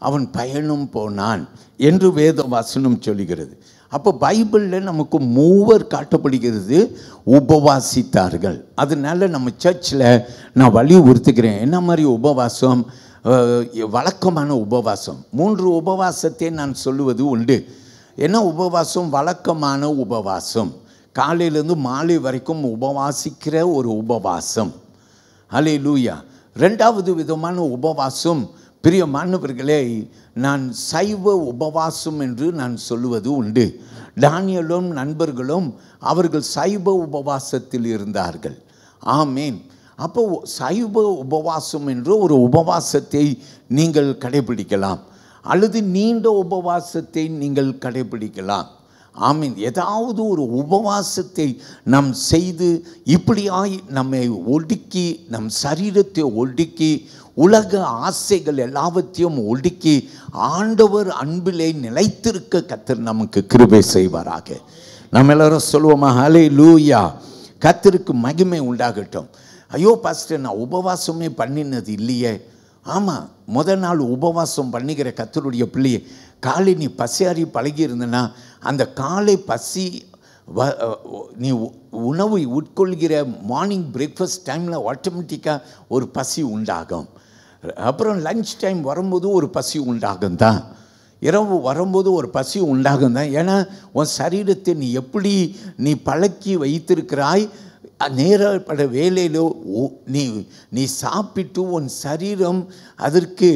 அவன் பயணம் போனான் என்று வேத வசனம் சொல்லுகிறது. அப்போ பைபிளில் நமக்கு 3 காட்டப்படுகிறது உபவாசித்தார்கள். அதனால நம்ம சர்ச்சில் நான் வலியுறுத்துகிறேன். என்ன மாதிரி உபவாசம்? வழக்கமான உபவாசம். 3 உபவாசத்தை நான் சொல்லுவது உண்டு. என்ன உபவாசம்? வழக்கமான உபவாசம். காலையிலேருந்து மாலை வரைக்கும் உபவாசிக்கிற ஒரு உபவாசம். அல்லேலூயா. 2வது விதமான உபவாசம், பிரியமானவர்களே, நான் சைவ உபவாசம் என்று நான் சொல்லுவது உண்டு. தானியேலும் நண்பர்களும் அவர்கள் சைவ உபவாசத்தில் இருந்தார்கள். ஆமேன். அப்போ சைவ உபவாசம் என்று ஒரு உபவாசத்தை நீங்கள் கடைபிடிக்கலாம், அல்லது நீண்ட உபவாசத்தை நீங்கள் கடைபிடிக்கலாம். ஆமீன். ஏதாவது ஒரு உபவாசத்தை நாம் செய்து இப்படியாய் நம்மை ஒடுக்கி, நம் சரீரத்தை ஒடுக்கி உலக ஆசைகள் எல்லாவற்றையும் ஒடுக்கி ஆண்டவர் அன்பிலே நிலைத்திருக்க கர்த்தர் நமக்கு கிருபை செய்வாராக. நம்ம எல்லாரும் சொல்லுவோமா, ஹல்லேலூயா. கர்த்தருக்கு மகிமை உண்டாகட்டும். ஐயோ பாஸ்டர், நான் உபவாசமே பண்ணினது இல்லையே. ஆமாம், முதல் நாள் உபவாசம் பண்ணிக்கிற கர்த்தருடைய பிள்ளையை காலை நீ பசியாரி பழகி இருந்தனா, அந்த காலை பசி நீ உணவு உட்கொள்கிற மார்னிங் பிரேக்ஃபாஸ்ட் டைமில் ஆட்டோமேட்டிக்காக ஒரு பசி உண்டாகும். அப்புறம் லஞ்ச் டைம் வரும்போது ஒரு பசி உண்டாகும் தான், இரவு வரும்போது ஒரு பசி உண்டாகும் தான். ஏன்னா உன் சரீரத்தை நீ எப்படி நீ பழக்கி வைத்திருக்கிறாய், நேரப்பட வேலையிலோ நீ சாப்பிட்டு உன் சரீரம் அதற்கு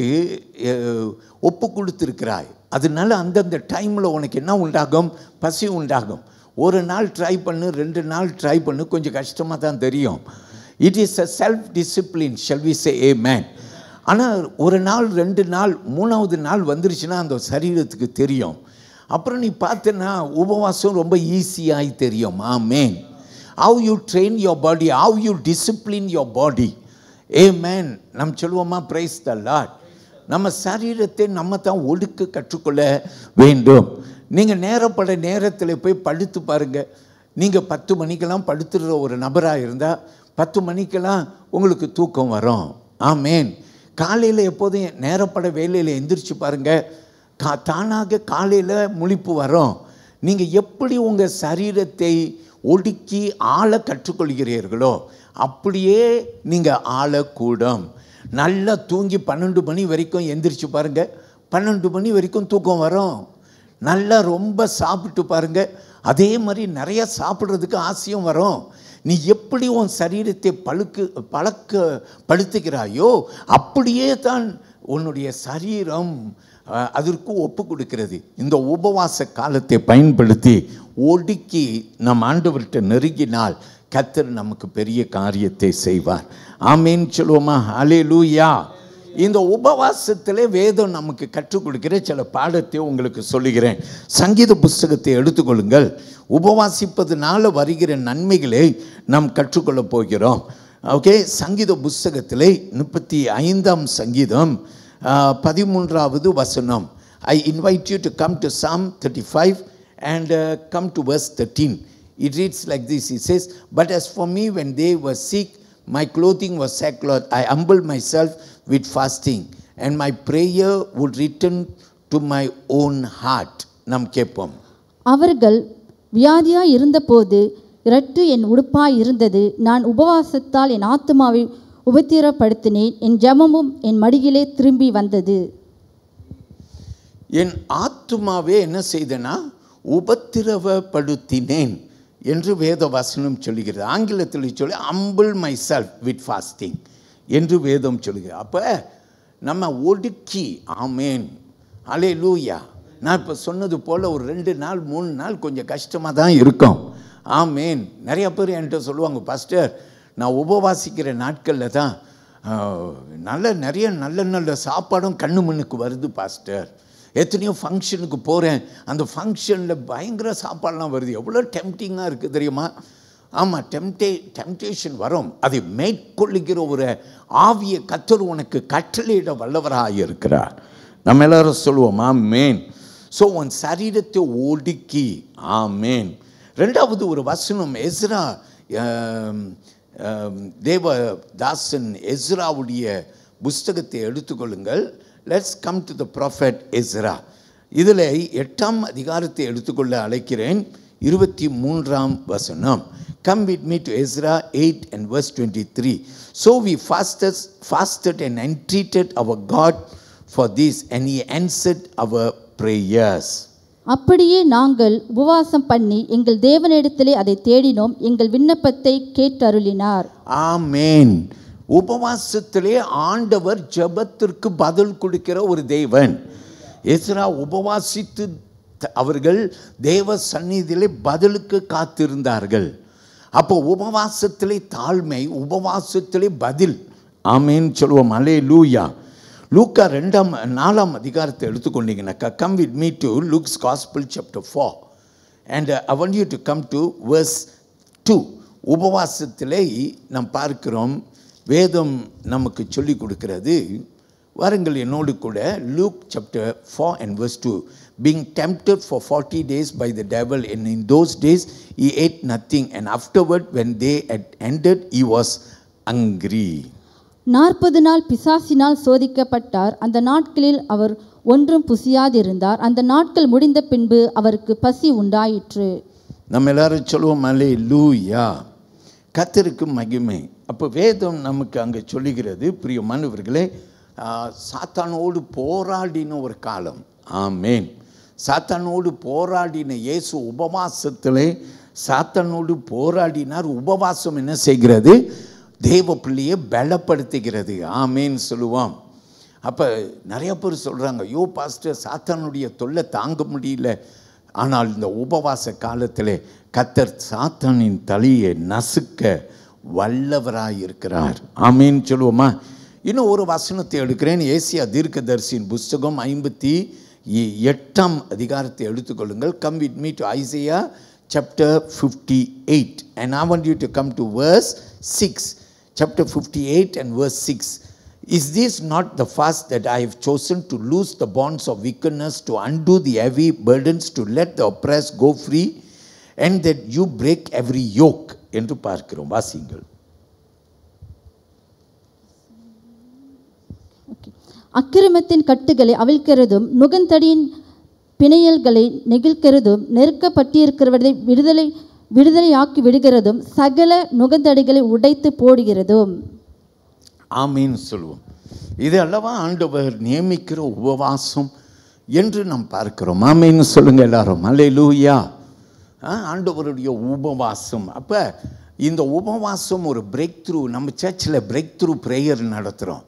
ஒப்பு கொடுத்துருக்கிறாய். அதனால அந்தந்த டைமில் உனக்கு என்ன உண்டாகும், பசி உண்டாகும். ஒரு நாள் ட்ரை பண்ணு, 2 நாள் ட்ரை பண்ணு, கொஞ்சம் கஷ்டமாக தான் தெரியும். It is a self discipline, shall we say ஆமென். ஆனால் ஒரு நாள் 2 நாள் 3வது நாள் வந்துருச்சுன்னா அந்த சரீரத்துக்கு தெரியும். அப்புறம் நீ பார்த்தனா உபவாசம் ரொம்ப ஈஸியாகி தெரியும். ஆமென். How you train your body, how you discipline your body. Amen. நாம் சொல்லுவோமா, praise the Lord. நம்ம சரீரத்தை நம்ம தான் ஒடுக்க கற்றுக்கொள்ள வேண்டும். நீங்கள் நேரப்பட நேரத்தில் போய் படுத்து பாருங்கள். நீங்கள் 10 மணிக்கெல்லாம் படுத்துடுற ஒரு நபராக இருந்தால் 10 மணிக்கெல்லாம் உங்களுக்கு தூக்கம் வரும். ஆமேன். காலையில் எப்போதும் நேரப்பட வேலையில் எந்திரிச்சு பாருங்கள், தானாக காலையில் முழிப்பு வரும். நீங்கள் எப்படி உங்கள் சரீரத்தை ஒடுக்கி ஆள கற்றுக்கொள்கிறீர்களோ அப்படியே நீங்கள் ஆளக்கூடும். நல்லா தூங்கி 12 மணி வரைக்கும் எந்திரிச்சு பாருங்கள், 12 மணி வரைக்கும் தூக்கம் வரும். நல்லா ரொம்ப சாப்பிட்டு பாருங்கள், அதே மாதிரி நிறையா சாப்பிட்றதுக்கு ஆசையும் வரும். நீ எப்படி உன் சரீரத்தை பழக்கப்படுத்துகிறாயோ அப்படியே தான் உன்னுடைய சரீரம் அதற்கு ஒப்பு கொடுக்கிறது. இந்த உபவாச காலத்தை பயன்படுத்தி ஒடுக்கி நம் ஆண்டவர்கிட்ட நெருங்கினால் கர்த்தர் நமக்கு பெரிய காரியத்தை செய்வார். ஆமேன் சொல்லுவோமா, ஹல்லேலூயா. இந்த உபவாசத்திலே வேதம் நமக்கு கற்றுக் கொடுக்கிற சில பாடத்தை உங்களுக்கு சொல்லுகிறேன். சங்கீத புஸ்தகத்தை எடுத்துக்கொள்ளுங்கள். உபவாசிப்பதனால வருகிற நன்மைகளை நாம் கற்றுக்கொள்ளப் போகிறோம். ஓகே, சங்கீத புஸ்தகத்திலே 35ஆம் சங்கீதம் 13வது வசனம். I invite you to come to Psalm 35 and come to verse 13. It reads like this. It says, "But as for me, when they were sick, my clothing was sackcloth. I humbled myself with fasting, and my prayer would return to my own heart." நாம் கேட்போம். அவர்கள் வியாதியாய் இருந்தபோது இரட்டு என் உடுப்பாய் இருந்தது. நான் உபவாசத்தால் என் ஆத்துமாவை உபத்திரப்படுத்தினேன். என் ஜெபமும் என் மடியிலே திரும்பி வந்தது. என் ஆத்துமாவே என்ன செய்தனா, உபத்திரவப்படுத்தினேன் என்று வேத வசனம் சொல்லுகிறது. ஆங்கிலத்தில் சொல்லி humble myself with fasting என்று வேதம் சொல்லுகிறது. அப்போ நம்ம ஒடுக்கி, ஆமேன், ஹல்லேலூயா. நான் இப்போ சொன்னது போல் ஒரு 2 நாள் 3 நாள் கொஞ்சம் கஷ்டமாக தான் இருக்கும். ஆமேன். நிறைய பேர் என்கிட்ட சொல்லுவாங்க, பாஸ்டர் நான் உபவாசிக்கிற நாட்களில் தான் நிறைய நல்ல சாப்பாடும் கண்ணு முன்னுக்கு வருது பாஸ்டர். எத்தனையோ ஃபங்க்ஷனுக்கு போகிறேன், அந்த ஃபங்க்ஷனில் பயங்கர சாப்பாடெலாம் வருது. எவ்வளோ டெம்டிங்காக இருக்குது தெரியுமா? ஆமாம், டெம்டேஷன் வரும். அதை மேற்கொள்ளுகிற ஒரு ஆவிய கர்த்தர் உனக்கு கட்டளையிட வல்லவராக இருக்கிறார். நம்ம எல்லாரும் சொல்லுவோம் ஆமேன். ஸோ உன் சரீரத்தை ஒடுக்கி, ஆமேன். 2வது ஒரு வசனம், எஸ்ரா தேவதாசன் எஸ்ராவுடைய புஸ்தகத்தை எடுத்துக்கொள்ளுங்கள். Let's come to the prophet Ezra. இதில் 8ஆம் அதிகாரத்தை எடுத்துக்கொள்ள அழைக்கிறேன். 23ஆம் வசனம். Come with me to Ezra 8 and verse 23. So we fasted and entreated our God for this, and he answered our prayers. அப்படியே நாங்கள் உபவாசம் பண்ணி எங்கள் தேவனிடத்திலே அதை தேடினோம், எங்கள் விண்ணப்பத்தை கேட்டருளினார். ஆமென். உபவாசத்திலே ஆண்டவர் ஜெபத்திற்கு பதில் கொடுக்கிற ஒரு தேவன். எஸ்ரா உபவாசித்து அவர்கள் தேவ சந்நிதியிலே பதிலுக்கு காத்திருந்தார்கள். அப்போ உபவாசத்திலே தாழ்மை, உபவாசத்திலே பதில். ஆமென் சொல்லுவோம், அல்லேலூயா. லூக்கா 4ஆம் அதிகாரத்தை எடுத்துக்கொண்டீங்கன்னாக்கா, come with me to Luke's gospel chapter 4 and I want you to come to verse 2. உபவாசத்திலே நாம் பார்க்கிறோம், வேதம் நமக்கு சொல்லி கொடுக்கிறது. வாருங்கள் என்னோடு கூட Luke chapter 4 and verse 2. Being tempted for 40 days by the devil, and in those days he ate nothing, and afterward when they had ended he was hungry. 40 நாள் பிசாசினால் சோதிக்கப்பட்டார். அந்த நாட்களில் அவர் ஒன்றும் புசியாதிருந்தார். அந்த நாட்கள் முடிந்த பின்பு அவருக்கு பசி உண்டாயிற்று. நம்ம எல்லாரும் சொல்லுவோம் அல்லேலூயா, கர்த்தருக்கு மகிமை. அப்போ வேதம் நமக்கு அங்கே சொல்லுகிறது, பிரியமானவர்களே, சாத்தானோடு போராடின ஒரு காலம். ஆமேன். சாத்தானோடு போராடின இயேசு உபவாசத்திலே சாத்தானோடு போராடினார். உபவாசம் என்ன செய்கிறது? தேவ பிள்ளையை பலப்படுத்துகிறது. ஆமேன் சொல்லுவோம். அப்போ நிறைய பேர் சொல்கிறாங்க, ஐயோ பாஸ்டர் சாத்தானுடைய தொல்லை தாங்க முடியல. ஆனால் இந்த உபவாச காலத்தில் கர்த்தர் சாத்தானின் தலையை நசுக்க வல்லவராய் இருக்கிறார். ஆமேன் சொல்லுவோமா? இன்னும் ஒரு வசனத்தை எடுக்கிறேன். ஏசியா தீர்க்கதரிசியின் புஸ்தகம் 58 அதிகாரத்தை எடுத்துக்கொள்ளுங்கள். Come with me to Isaiah chapter 58 and I want you to come to verse 6. Chapter 58 and verse 6. Is this not the fast that I have chosen, to loose the bonds of wickedness, to undo the heavy burdens, to let the oppressed go free, and that you break every yoke? என்று பார்க்கிறோம். வாசிங்கள். அக்கிரமத்தின் கட்டுகளை அவிழ்க்கிறதும் நுகந்தடியின் பிணையல்களை நெகிழ்க்கிறதும் நெருக்கப்பட்டிருக்கிறவரை விடுதலையாக்கி விடுகிறதும் சகல நுகந்தடிகளை உடைத்து போடுகிறதும். ஆமீன் சொல்லுவோம். இது அல்லவா ஆண்டவர் நியமிக்கிற உபவாசம் என்று நாம் பார்க்கிறோம். ஆமீன் சொல்லுங்க எல்லாரும். அல்லேலூயா. ஆண்டவருடைய உபவாசம். அப்போ இந்த உபவாசம் ஒரு பிரேக் த்ரூ. நம்ம சர்ச்சில் பிரேக் த்ரூ ப்ரேயர் நடத்துகிறோம்.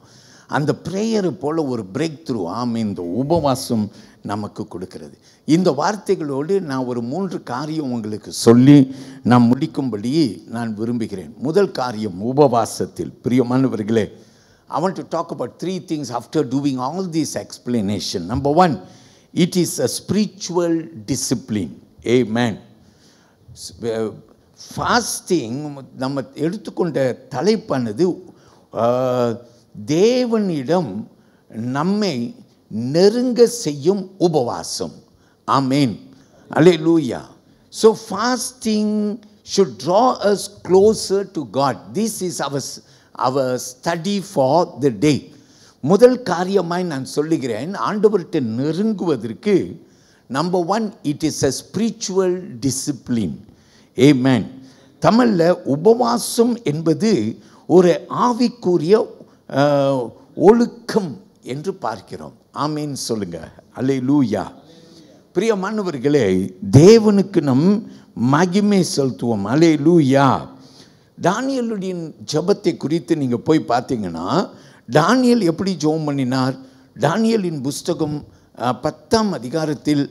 அந்த ப்ரேயரு போல் ஒரு பிரேக் த்ரூ இந்த உபவாசம் நமக்கு கொடுக்கிறது. இந்த வார்த்தைகளோடு நான் ஒரு 3 காரியம் உங்களுக்கு சொல்லி நான் முடிக்கும்படி நான் விரும்புகிறேன். முதல் காரியம் உபவாசத்தில், பிரியமானவர்களே, I want to talk about 3 things after doing all this explanation. Number 1, it is a spiritual discipline. Amen. Fasting நம்ம எடுத்துக்கொண்ட தலைப்பானது தேவனிடம் நம்மை நெருங்க செய்யும் உபவாசம். ஆமேன். அல்லேலூயா. So fasting should draw us closer to God. This is our study for the day. முதல் காரியமாய் நான் சொல்லுகிறேன், ஆண்டவர்கிட்ட நெருங்குவதற்கு number 1, it is a spiritual discipline. Amen. தமிழ்ல உபவாசம் என்பது ஒரு ஆவிக்குரிய ஒழுக்கம் என்று பார்க்கிறோம். ஆமீன் சொல்லுங்க. அல்லேலூயா. பிரியமானவர்களே, தேவனுக்கு நம் மகிமை செலுத்துவோம். அல்லேலூயா. தானியேலுடைய ஜெபத்தை குறித்து நீங்கள் போய் பார்த்தீங்கன்னா, தானியேல் எப்படி ஜெபம் பண்ணினார்? தானியேலின் புஸ்தகம் 10ஆம் அதிகாரத்தில்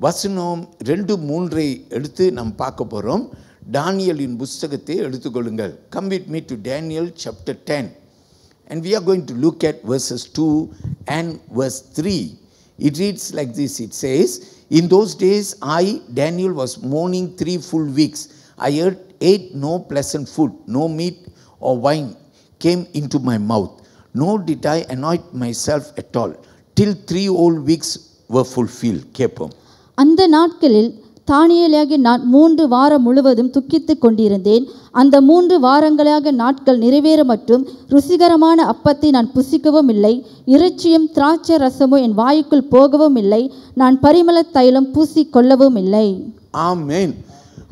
வசனம் 2-3 எடுத்து நாம் பார்க்க போகிறோம். தானியேலின் புஸ்தகத்தை எடுத்துக்கொள்ளுங்கள். Come with me to Daniel chapter 10. And we are going to look at verses 2 and verse 3. It reads like this. It says, in those days I, Daniel, was mourning 3 full weeks. I ate no pleasant food, no meat or wine came into my mouth, nor did I anoint myself at all, till 3 whole weeks were fulfilled. கேட்போம். அந்த நாட்களில் தானியேலாகிய நான் 3 வாரம் முழுவதும் துக்கித்து கொண்டிருந்தேன். அந்த 3 வாரங்களாக நாட்கள் நிறைவேற மற்றும் ருசிகரமான அப்பத்தை நான் புசிக்கவும் இல்லை, இறைச்சியும் திராட்சை ரசமும் என் வாய்க்குள் போகவும் இல்லை, நான் பரிமள தைலம் பூசிக்கொள்ளவும் இல்லை. ஆமென்.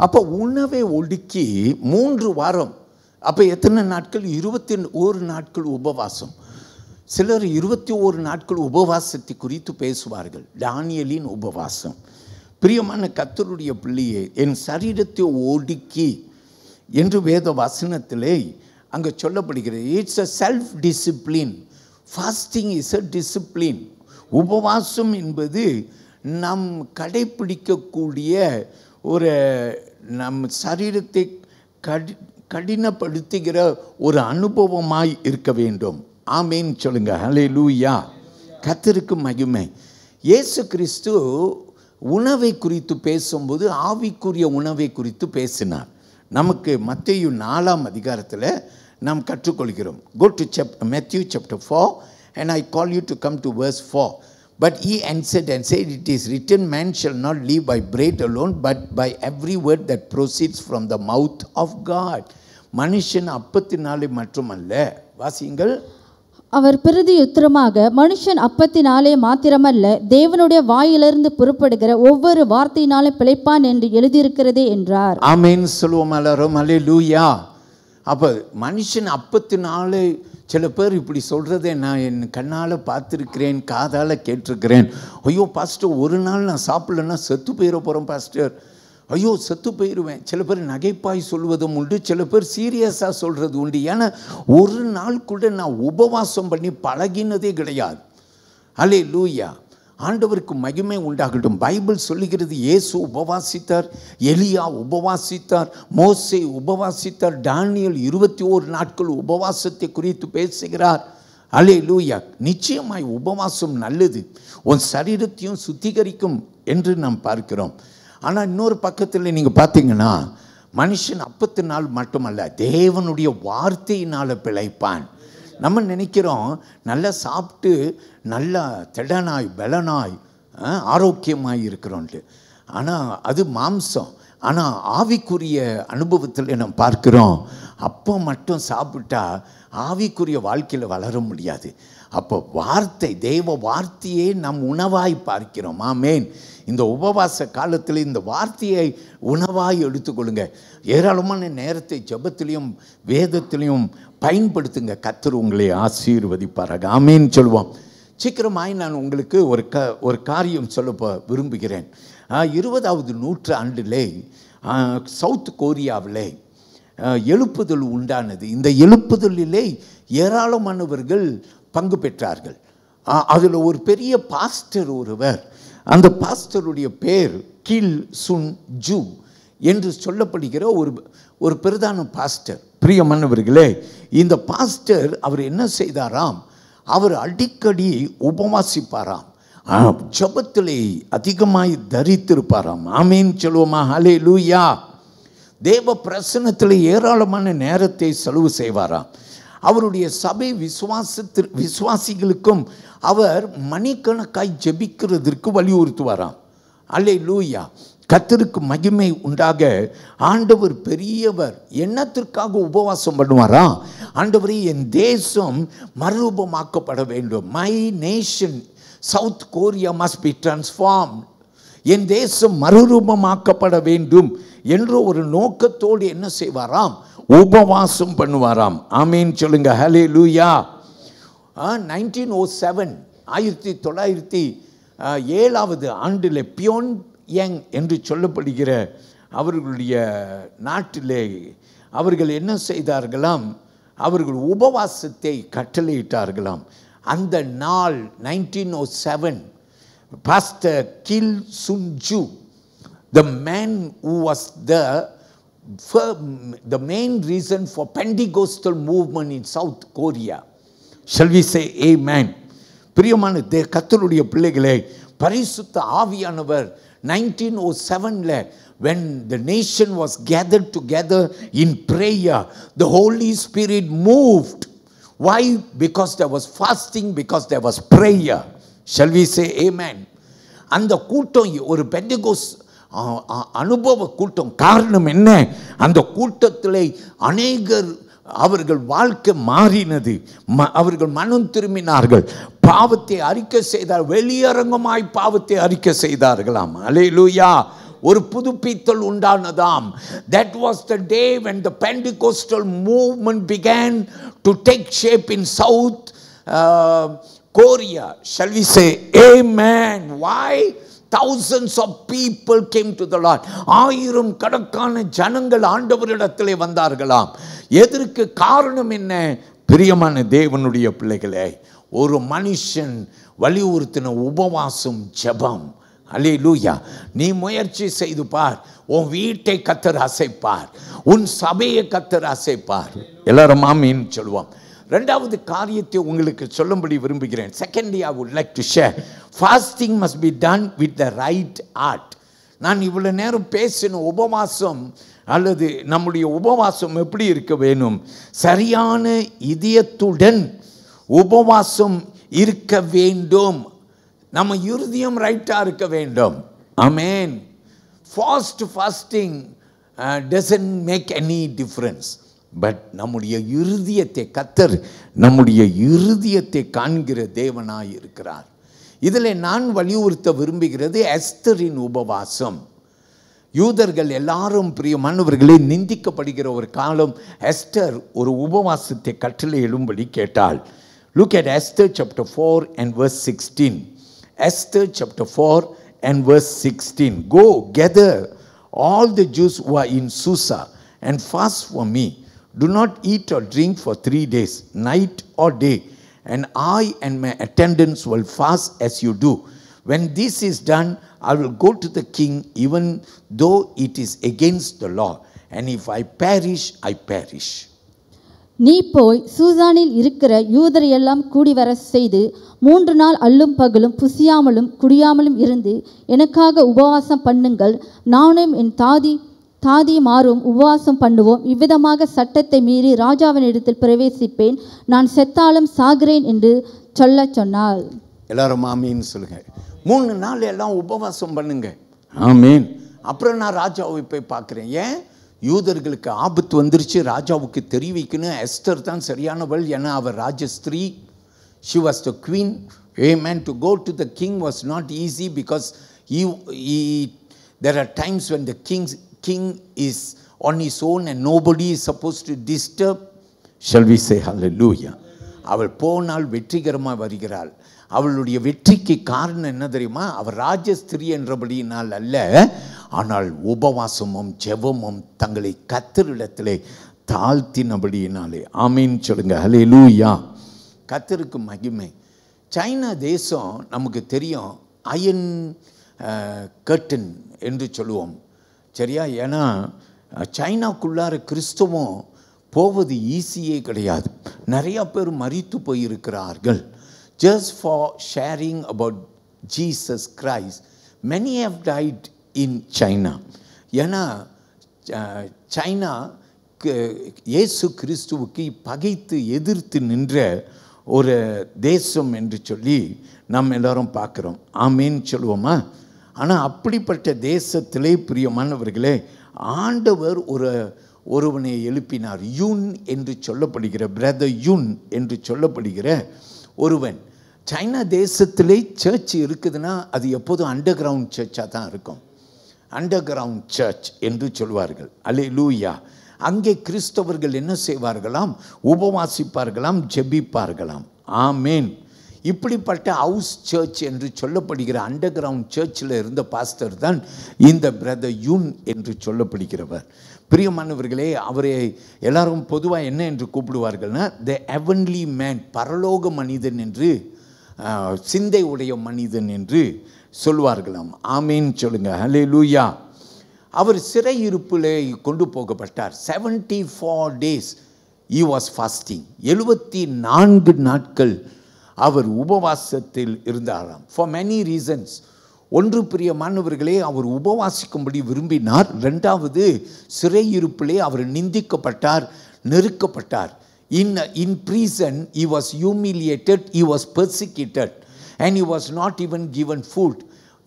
அப்போ உணவை ஒடுக்கி 3 வாரம். அப்போ எத்தனை நாட்கள்? 21 நாட்கள் உபவாசம். சிலர் 21 நாட்கள் உபவாசத்தை குறித்து பேசுவார்கள். தானியேலின் உபவாசம். பிரியமான கர்த்தருடைய பிள்ளையே, என் சரீரத்தை ஒடுக்கி என்று வேத வசனத்திலே அங்கே சொல்லப்படுகிறது. It's a self discipline. Fasting is a discipline. உபவாசம் என்பது நம் கடைப்பிடிக்கக்கூடிய ஒரு நம் சரீரத்தை கடினப்படுத்துகிற ஒரு அனுபவமாய் இருக்க வேண்டும். ஆமேன் சொல்லுங்க. ஹல்லேலூயா. கர்த்தருக்கு மகிமை. இயேசு கிறிஸ்து உணவை குறித்து பேசும்போது ஆவிக்குரிய உணவை குறித்து பேசினார். நமக்கு மத்தேயு 4ஆம் அதிகாரத்தில் நாம் கற்றுக்கொள்கிறோம். Go to Matthew chapter 4 and I call you to come to verse 4. But he answered and said, it is written, man shall not live by bread alone, but by every word that proceeds from the mouth of God. மனுஷன் அப்பத்தினாலே மட்டுமல்ல. வாசியுங்கள். அவர் பிரதியுத்தரமாக, மனுஷன் அப்பத்தினாலே மாத்திரமல்ல, தேவனுடைய வாயிலிருந்து புறப்படுகிற ஒவ்வொரு வார்த்தையினாலே பிழைப்பான் என்று எழுதியிருக்கிறதே என்றார். ஆமென் சொல்லுவோம் எல்லாரும். அல்லேலூயா. அப்போ மனுஷன் அப்பத்தினாலே, சில பேர் இப்படி சொல்கிறதே நான் என் கண்ணால் பார்த்துருக்கிறேன், காதால் கேட்டிருக்கிறேன். ஐயோ பாஸ்டர், ஒரு நாள் நான் சாப்பிட்லன்னா செத்து போயிட போகிறேன் பாஸ்டர், ஐயோ செத்து போயிடுவேன். சில பேர் நகைப்பாய் சொல்வதும் உண்டு, சில பேர் சீரியஸாக சொல்கிறது உண்டு. ஏன்னா ஒரு நாள் கூட நான் உபவாசம் பண்ணி பழகினதே கிடையாது. அல்லேலூயா. ஆண்டவருக்கு மகிமை உண்டாகட்டும். பைபிள் சொல்லுகிறது, இயேசு உபவாசித்தார், எலியா உபவாசித்தார், மோசே உபவாசித்தார், தானியேல் 21 நாட்கள் உபவாசத்தை குறித்து பேசுகிறார். அல்லேலூயா. நிச்சயமாய் உபவாசம் நல்லது, உன் சரீரத்தையும் சுத்திகரிக்கும் என்று நாம் பார்க்கிறோம். ஆனால் இன்னொரு பக்கத்தில் நீங்கள் பார்த்தீங்கன்னா, மனுஷன் அப்பத்தினால் மட்டுமல்ல, தேவனுடைய வார்த்தையினால் பிழைப்பான். நம்ம நினைக்கிறோம் நல்லா சாப்பிட்டு நல்லா திடனாய் பலனாய் ஆரோக்கியமாய் இருக்கிறோன்ட்டு. ஆனால் அது மாம்சம். ஆனால் ஆவிக்குரிய அனுபவத்தில் நம்ம பார்க்கிறோம், அப்போ மட்டும் சாப்பிட்டா ஆவிக்குரிய வாழ்க்கையில் வளர முடியாது. அப்போ வார்த்தை, தேவ வார்த்தையே நம் உணவாய் பார்க்கிறோம். ஆமேன். இந்த உபவாச காலத்தில் இந்த வார்த்தையை உணவாய் எடுத்துக்கொள்ளுங்க. ஏராளமான நேரத்தை ஜெபத்திலையும் வேதத்திலையும் பயன்படுத்துங்க. கர்த்தர் உங்களை ஆசீர்வதிப்பாராக. ஆமேன் சொல்லுவோம். சீக்கிரமாய் நான் உங்களுக்கு ஒரு காரியம் சொல்ல விரும்புகிறேன். 20வது நூற்றாண்டிலே சவுத் கொரியாவிலே எழுப்புதல் உண்டானது. இந்த எழுப்புதலிலே ஏராளமானவர்கள் பங்கு பெற்றார்கள். அதில் ஒரு பெரிய பாஸ்டர் ஒருவர், அந்த பாஸ்டருடைய பேர் கில் சுன் ஜூ என்று சொல்லப்படுகிற ஒரு பிரதான பாஸ்டர். பிரியமானவர்களே, இந்த பாஸ்டர் அவர் என்ன செய்தாராம், அவர் அடிக்கடி உபவாசிப்பாராம், ஜெபத்திலே அதிகமாய் தரித்திருப்பாராம். ஆமேன் சொல்லுவோமா? ஹல்லேலூயா. தேவ பிரசன்னத்தில் ஏராளமான நேரத்தை செலவு செய்வாராம். அவருடைய சபை விசுவாசிகளுக்கும் அவர் மணிக்கணக்காய் ஜெபிக்கிறதற்கு வலியுறுத்துவாராம். அல்லேலூயா. கர்த்தருக்கு மகிமை உண்டாக. ஆண்டவர் பெரியவர். என்னத்திற்காக உபவாசம் பண்ணுவாரா? ஆண்டவரே, என் தேசம் மறுரூபமாக்கப்பட வேண்டும். My nation South Korea must be transformed. என் தேசம் மறுரூபமாக்கப்பட வேண்டும் என்ற ஒரு நோக்கத்தோடு என்ன செய்வாராம்? உபவாசம் பண்ணுவாராம். ஆமீன் சொல்லுங்க. ஹல்லேலூயா. 1907 1907வது ஆண்டில் பியோன் யங் என்று சொல்லப்படுகிற அவர்களுடைய நாட்டிலே அவர்கள் என்ன செய்தார்களாம்? அவர்கள் உபவாசத்தை கட்டளையிட்டார்களாம். அந்த நாள் 1907 pastor Kil Sun Ju, the man who was the main reason for Pentecostal movement in South Korea. Shall we say amen? பிரியமான கர்த்தருடைய பிள்ளைகளே, பரிசுத்த ஆவியானவர் 1907 when the nation was gathered together in prayer, the Holy Spirit moved. Why? Because there was fasting, because there was prayer. Shall we say amen? அந்த கூட்டம் ஒரு பெந்தெகோஸ்ட் அனுபவ கூட்டம். காரணம் என்ன? அந்த கூட்டத்திலே அநேகர் அவர்கள் வாழ்க்கை மாறினது. அவர்கள் மனம் திரும்பினார்கள், பாவத்தை அறிக்கை செய்தார், வெளியரங்கமாய் பாவத்தை அறிக்கை செய்தார்களாம். அல்லேலூயா. ஒரு புதுப்பித்தல் உண்டானதாம். That was the day when the Pentecostal movement began to take shape in South Korea. Shall we say amen? Why? Thousands of people came to the Lord. 1000 கணக்கான ஜனங்கள் ஆண்டவரிடத்திலே வந்தார்களாம். எதற்கு? காரணம் என்ன? பிரியமான தேவனுடைய பிள்ளைகளே, ஒரு மனுஷன் வலியுறுத்தின உபவாசம், ஜெபம். அல்லேலூயா. நீ முயற்சி செய்து பார், உன் வீட்டை கர்த்தர் அசைப்பார், உன் சபையை கர்த்தர் அசைப்பார். எல்லாரும் ஆமீன் சொல்லுவோம். ரெண்டாவது காரியத்தை உங்களுக்கு சொல்லும்படி விரும்புகிறேன். Secondly, I would like to share, fasting must be done with the right heart. நான் இவ்வளோ நேரம் பேசின உபவாசம் அல்லது நம்முடைய உபவாசம் எப்படி இருக்க வேணும்? சரியான இதயத்துடன் உபவாசம் இருக்க வேண்டும். நம்ம இருதயம் ரைட்டாக இருக்க வேண்டும். ஆமென். Fasting doesn't make any difference. But நம்முடைய இருதயத்தை கர்த்தர் நம்முடைய இருதயத்தை காண்கிற தேவனாய் இருக்கிறார். இதில் நான் வலியுறுத்த விரும்புகிறது எஸ்தரின் உபவாசம். யூதர்கள் எல்லாரும் பிரியமானவர்களே நிந்திக்கப்படுகிற ஒரு காலம். எஸ்தர் ஒரு உபவாசத்தை கட்டளையிடும்படி கேட்டாள். Look at Esther chapter 4 and verse 16. Esther chapter 4 and verse 16. Go gather all the Jews who are in Susa and fast for me. Do not eat or drink for 3 days, night or day. And I and my attendants will fast as you do. When this is done, I will go to the king, even though it is against the law. And if I perish, I perish. நீ போய் சூசானில் இருக்கிற யூதரையெல்லாம் கூடி வர செய்து 3 நாள் அல்லும் பகலும் புசியாமலும் குடியாமலும் இருந்து எனக்காக உபவாசம் பண்ணுங்கள். நானும் என் தாதி மாறும் உபவாசம் பண்ணுவோம். இவ்விதமாக சட்டத்தை மீறி ராஜாவின் இடத்தில் பிரவேசிப்பேன். நான் செத்தாலும் சாகிறேன் என்று சொன்னாள். எல்லாரும் ஆமீன் சொல்லுங்க. 3 நாள் எல்லாம் உபவாசம் பண்ணுங்க. ஆமீன். அப்புறம் நான் ராஜாவை போய் பார்க்குறேன். ஏன்? யூதர்களுக்கு ஆபத்து வந்துருச்சு, ராஜாவுக்கு தெரிவிக்கணும். எஸ்தர் தான் சரியானவள், ஏன்னா அவர் ராஜஸ்திரீ. She was the queen. Amen. To go to the king was not easy because there are times when the king is on his own and nobody is supposed to disturb. Shall we say hallelujah? அவள் போனால் வெற்றிகரமாக வருகிறாள். அவளுடைய வெற்றிக்கு காரணம் என்ன தெரியுமா? அவர் ராஜஸ்திரீ என்றபடியினால் அல்ல, ஆனால் உபவாசமும் ஜெபமும் தங்களை கர்த்தரிடத்திலே தாழ்த்தினபடியினாலே. ஆமீன் சொல்லுங்க. ஹல்லேலூயா. கர்த்தருக்கு மகிமை. சைனா தேசம் நமக்கு தெரியும், அயன் கர்டன் என்று சொல்லுவோம். சரியா? ஏன்னா சைனாக்குள்ளார கிறிஸ்தவம் போவது ஈஸியே கிடையாது. நிறையா பேர் மரித்து போயிருக்கிறார்கள். Just for sharing about Jesus Christ, many have died in China. ஏன்னா சைனா இயேசு கிறிஸ்துவுக்கு பகைத்து எதிர்த்து நின்ற ஒரு தேசம் என்று சொல்லி நாம் எல்லாரும் பார்க்குறோம். ஆமீன் சொல்லுவோமா? ஆனால் அப்படிப்பட்ட தேசத்திலே பிரியமானவர்களே ஆண்டவர் ஒருவனை எழுப்பினார். யூன் என்று சொல்லப்படுகிற பிரதர் யூன் என்று சொல்லப்படுகிற ஒருவன். சைனா தேசத்திலே சர்ச் இருக்குதுன்னா அது எப்போதும் அண்டர் கிரவுண்ட் சர்ச்சாக தான் இருக்கும். அண்டர் கிரவுண்ட் சர்ச் என்று சொல்வார்கள். அல்லேலூயா. அங்கே கிறிஸ்தவர்கள் என்ன செய்வார்களாம்? உபவாசிப்பார்களாம், ஜெபிப்பார்களாம். ஆமேன். இப்படிப்பட்ட ஹவுஸ் சர்ச் என்று சொல்லப்படுகிற அண்டர் கிரவுண்ட் சர்ச்சில் இருந்த பாஸ்டர் தான் இந்த பிரதர் யூன் என்று சொல்லப்படுகிறவர். பிரியமானவர்களே, அவரை எல்லாரும் பொதுவாக என்ன என்று கூப்பிடுவார்கள்னா த ஹெவன்லி மேன், பரலோக மனிதன் என்று, சிந்தை உடைய மனிதன் என்று சொல்வார்களாம். ஆமேன் சொல்லுங்க. ஹல்லேலூயா. அவர் சிறையிருப்பிலே கொண்டு போகப்பட்டார். 74 days he was fasting. 74 நாட்கள் அவர் உபவாசத்தில் இருந்தாராம். For many reasons. ஒன்று, பிரியமானவர்களே, அவர் உபவாசிக்கும்படி விரும்பினார். 2வது, சிறையிருப்பிலே அவர் நிந்திக்கப்பட்டார், நெருக்கப்பட்டார். In prison he was humiliated, he was persecuted, and he was not even given food.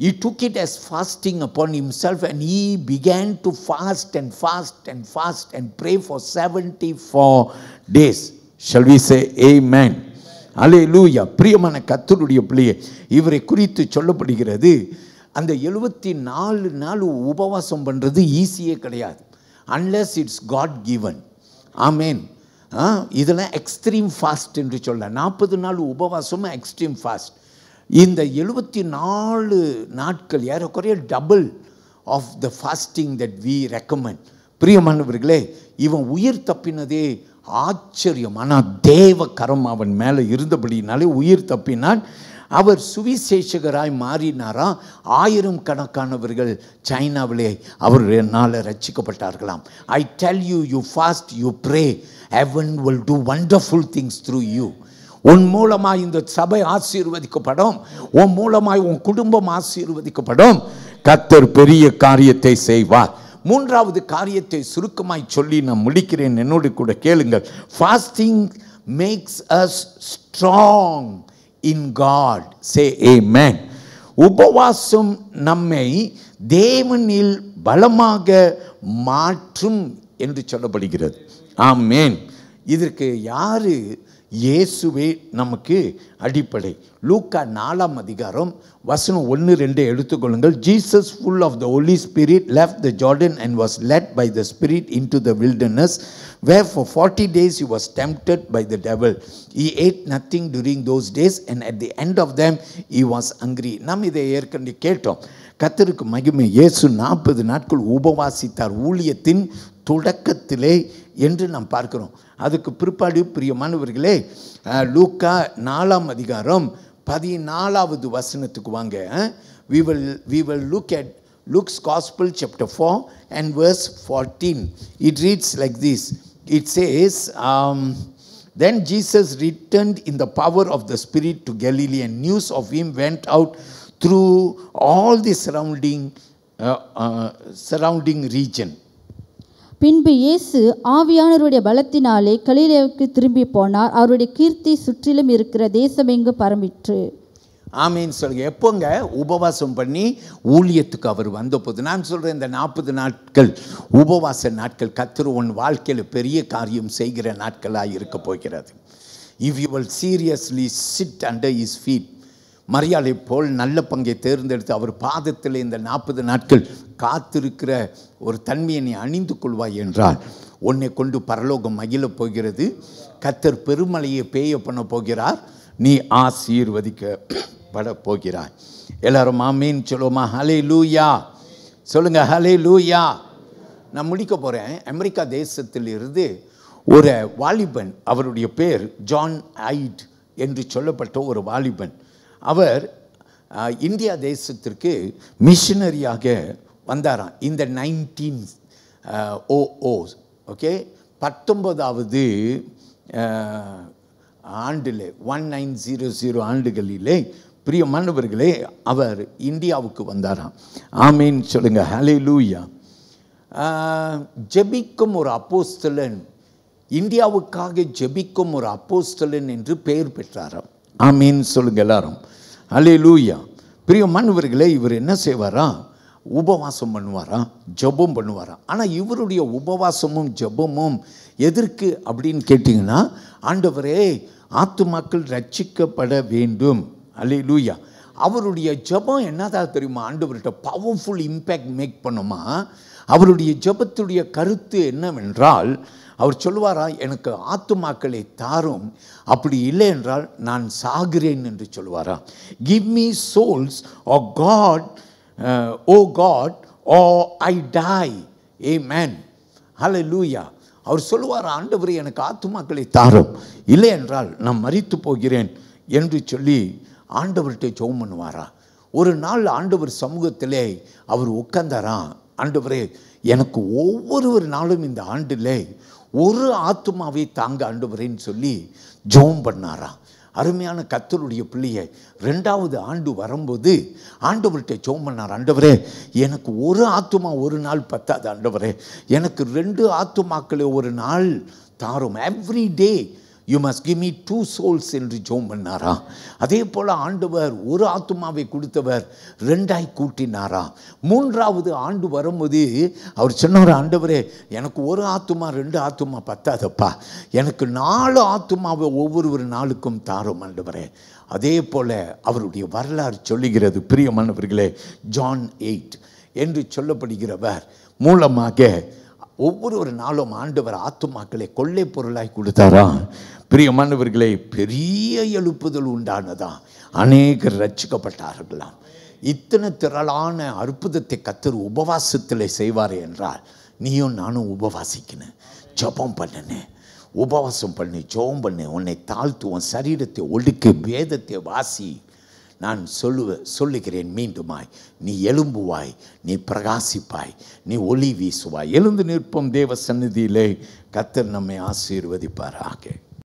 He took it as fasting upon himself, and he began to fast and fast and fast and pray for 74 days. Shall we say amen? அல்லேலூயா. பிரியமான கர்த்தருடைய பிள்ளையே, இவரை குறித்து சொல்லப்படுகிறது, அந்த 74 நாள் உபவாசம் பண்ணுறது ஈஸியே கிடையாது. Unless it's God given. ஆமேன். இதெல்லாம் எக்ஸ்ட்ரீம் ஃபாஸ்ட் என்று சொல்ல. 40 நாள் உபவாசமும் எக்ஸ்ட்ரீம் ஃபாஸ்ட். இந்த 74 நாட்கள் ஏறக்குறைய double of the fasting that we recommend. பிரியமானவர்களே, இவன் உயிர் தப்பினதே ஆச்சரியம். ஆனால் தேவ கரம் அவன் மேலே இருந்தபடினாலே உயிர் தப்பினான். அவர் சுவிசேஷகராய் மாறினாரா. 1000 கணக்கானவர்கள் சைனாவிலே அவர்களால் ரட்சிக்கப்பட்டார்களாம். I tell you, you fast, you pray, heaven will do wonderful things through you. உன் மூலமாய் இந்த சபை ஆசீர்வதிக்கப்படும். உன் மூலமாய் உன் குடும்பம் ஆசீர்வதிக்கப்படும். கர்த்தர் பெரிய காரியத்தை செய்வார். மூன்றாவது காரியத்தை சுருக்கமாய் சொல்லி நான் முடிக்கிறேன். என்னோடு கூட கேளுங்கள். Fasting makes us strong in God. Say ஆமென். உபவாசம் நம்மை தேவனில் பலமாக மாற்றும் என்று சொல்லப்படுகிறது. ஆமென். இதற்கு யாரு? இயேசுவே நமக்கு அடிப்படை. லூக்கா 4ஆம் அதிகாரம் வசனம் 1-2 எடுத்துக்கொள்ளுங்கள். Jesus full of the Holy Spirit left the Jordan and was led by the Spirit into the wilderness, where for 40 days he was tempted by the devil. He ate nothing during those days, and at the end of them he was hungry. நாம் இதை ஏற்கனவே கேட்டோம். கர்த்தருக்கு மகிமை. இயேசு 40 நாட்கள் உபவாசித்தார் ஊழியத்தின் தொடக்கத்திலே என்று நாம் பார்க்கிறோம். அதுக்கு பிற்பாடு பிரியமானவர்களே, லூக்கா 4ஆம் அதிகாரம் 14வது வசனத்துக்கு வாங்க. we will look at Luke's Gospel chapter 4 and verse 14. It reads like this. It says, then Jesus returned in the power of the Spirit to Galilee, and news of him went out through all the surrounding region. பின்பு இயேசு ஆவியானவருடைய பலத்தினாலே கலிலேயாவுக்கு திரும்பி போனார். அவருடைய கீர்த்தி சுற்றிலும் இருக்கிற தேசமெங்கு பரம்பிற்று. ஆமீன் சொல்லுங்க. எப்போங்க உபவாசம் பண்ணி ஊழியத்துக்கு அவர் வந்தபோது, நான் சொல்கிறேன், இந்த 40 நாட்கள் உபவாச நாட்கள் கர்த்தர் உன் வாழ்க்கையில் பெரிய காரியம் செய்கிற நாட்களாக இருக்க போகிறது. If you will seriously sit under his feet, மரியாதை போல் நல்ல பங்கை தேர்ந்தெடுத்து அவர் பாதத்தில் இந்த 40 நாட்கள் காத்திருக்கிற ஒரு தன்மையை நீ அணிந்து கொள்வாய் என்றால் உன்னை கொண்டு பரலோகம் மகிழப் போகிறது. கர்த்தர் பெருமழையை பேய பண்ண போகிறார். நீ ஆசீர்வதிக்கப்பட போகிறாய். எல்லாரும் ஆமீன் சொல்லுமா? ஹல்லேலூயா சொல்லுங்க. ஹல்லேலூயா. நான் முடிக்க போகிறேன். அமெரிக்கா தேசத்தில் இருந்து ஒரு வாலிபன், அவருடைய பேர் ஜான் ஐட் என்று சொல்லப்பட்ட ஒரு வாலிபன். அவர் இந்தியா தேசத்திற்கு மிஷனரியாக வந்தாராம். இந்த 1900 ஓகே 19வது ஆண்டில் 1900 ஆண்டுகளிலே பிரியமானவர்களே அவர் இந்தியாவுக்கு வந்தாராம். ஆமீன் சொல்லுங்க. ஹல்லேலூயா. ஜெபிக்கும் ஒரு அப்போஸ்தலன், இந்தியாவுக்காக ஜெபிக்கும் ஒரு அப்போஸ்தலன் என்று பெயர் பெற்றாராம். ஆமீன் சொல்லுங்க எல்லாரும். ஹல்லேலூயா. பிரியமானவர்களே, இவர் என்ன செய்வாரா? உபவாசம் பண்ணுவாரா, ஜெபம் பண்ணுவாரா. ஆனால் இவருடைய உபவாசமும் ஜெபமும் எதற்கு அப்படின்னு கேட்டிங்கன்னா, ஆண்டவரே ஆத்துமாக்கள் ரட்சிக்கப்பட வேண்டும். ஹல்லேலூயா. அவருடைய ஜெபம் என்னதான் தெரியுமா? ஆண்டவர்கிட்ட பவர்ஃபுல் இம்பேக்ட் மேக் பண்ணுமா. அவருடைய ஜெபத்துடைய கருத்து என்னவென்றால், அவர் சொல்லுவாரா, எனக்கு ஆத்துமாக்களை தாரும், அப்படி இல்லை என்றால் நான் சாகிறேன் என்று சொல்லுவாரா. கிவ் மீ சோல்ஸ் ஓ காட், ஓ காட், ஓ ஐ டை. ஆமென். ஹல்லேலூயா. அவர் சொல்லுவார், ஆண்டவரே எனக்கு ஆத்துமாக்களை தாரும், இல்லை என்றால் நான் மரித்து போகிறேன் என்று சொல்லி ஆண்டவர்கிட்ட ஜெபம் பண்ணுவாரா. ஒரு நாள் ஆண்டவர் சமூகத்திலே அவர் உட்கார்ந்தாரா. ஆண்டவரே எனக்கு ஒவ்வொரு நாளும் இந்த ஆண்டிலே ஒரு ஆத்துமாவை தாங்க ஆண்டவரேன்னு சொல்லி ஜெபம் பண்ணாரா. அருமையான கர்த்தருடைய பிள்ளையை 2வது ஆண்டு வரும்போது ஆண்டவர்கிட்ட ஜெபம் பண்ணார். ஆண்டவரே எனக்கு ஒரு ஆத்துமா ஒரு நாள் பத்தாது, ஆண்டவரே எனக்கு 2 ஆத்துமாக்களை ஒரு நாள் தாரும். Every day you must give me 2 souls என்று ஜெபம் பண்ணாரா. அதே போல் ஆண்டவர் ஒரு ஆத்துமாவை கொடுத்தவர் 2ஆய் கூட்டினாரா. 3வது ஆண்டு வரும்போது அவர் சொன்னார், ஆண்டவரே எனக்கு ஒரு ஆத்துமா 2 ஆத்துமா பத்தாதப்பா, எனக்கு 4 ஆத்துமாவை ஒவ்வொரு நாளுக்கும் தாரும் ஆண்டவரே. அதே போல் அவருடைய வரலாறு சொல்லுகிறது. பிரியமானவர்களே, ஜான் 8 என்று சொல்லப்படுகிறவர் மூலமாக ஒவ்வொரு நாளும் ஆண்டவர் ஆத்துமாக்களை கொள்ளை பொருளாய் கொடுத்தாரா. பிரியமானவர்களே, பெரிய எழுப்புதல் உண்டானதா. அநேகர் ரட்சிக்கப்பட்டார்களாம். இத்தனை திரளான அற்புதத்தை கர்த்தர் உபவாசத்தில் செய்வார் என்றால் நீயும் நானும் உபவாசிக்கணும், ஜெபம் பண்ணணும். உபவாசம் பண்ணு, ஜெபம் பண்ணு, உன்னை தாழ்த்து, உன் சரீரத்தை ஒடுக்கு, வேதத்தை வாசி. நான் சொல்லுகிறேன் மீண்டுமாய், நீ எழும்புவாய், நீ பிரகாசிப்பாய், நீ ஒளி வீசுவாய். எழுந்து நிற்போம் தேவ சந்நிதியிலே. கர்த்தர் நம்மை ஆசீர்வதிப்பாராக.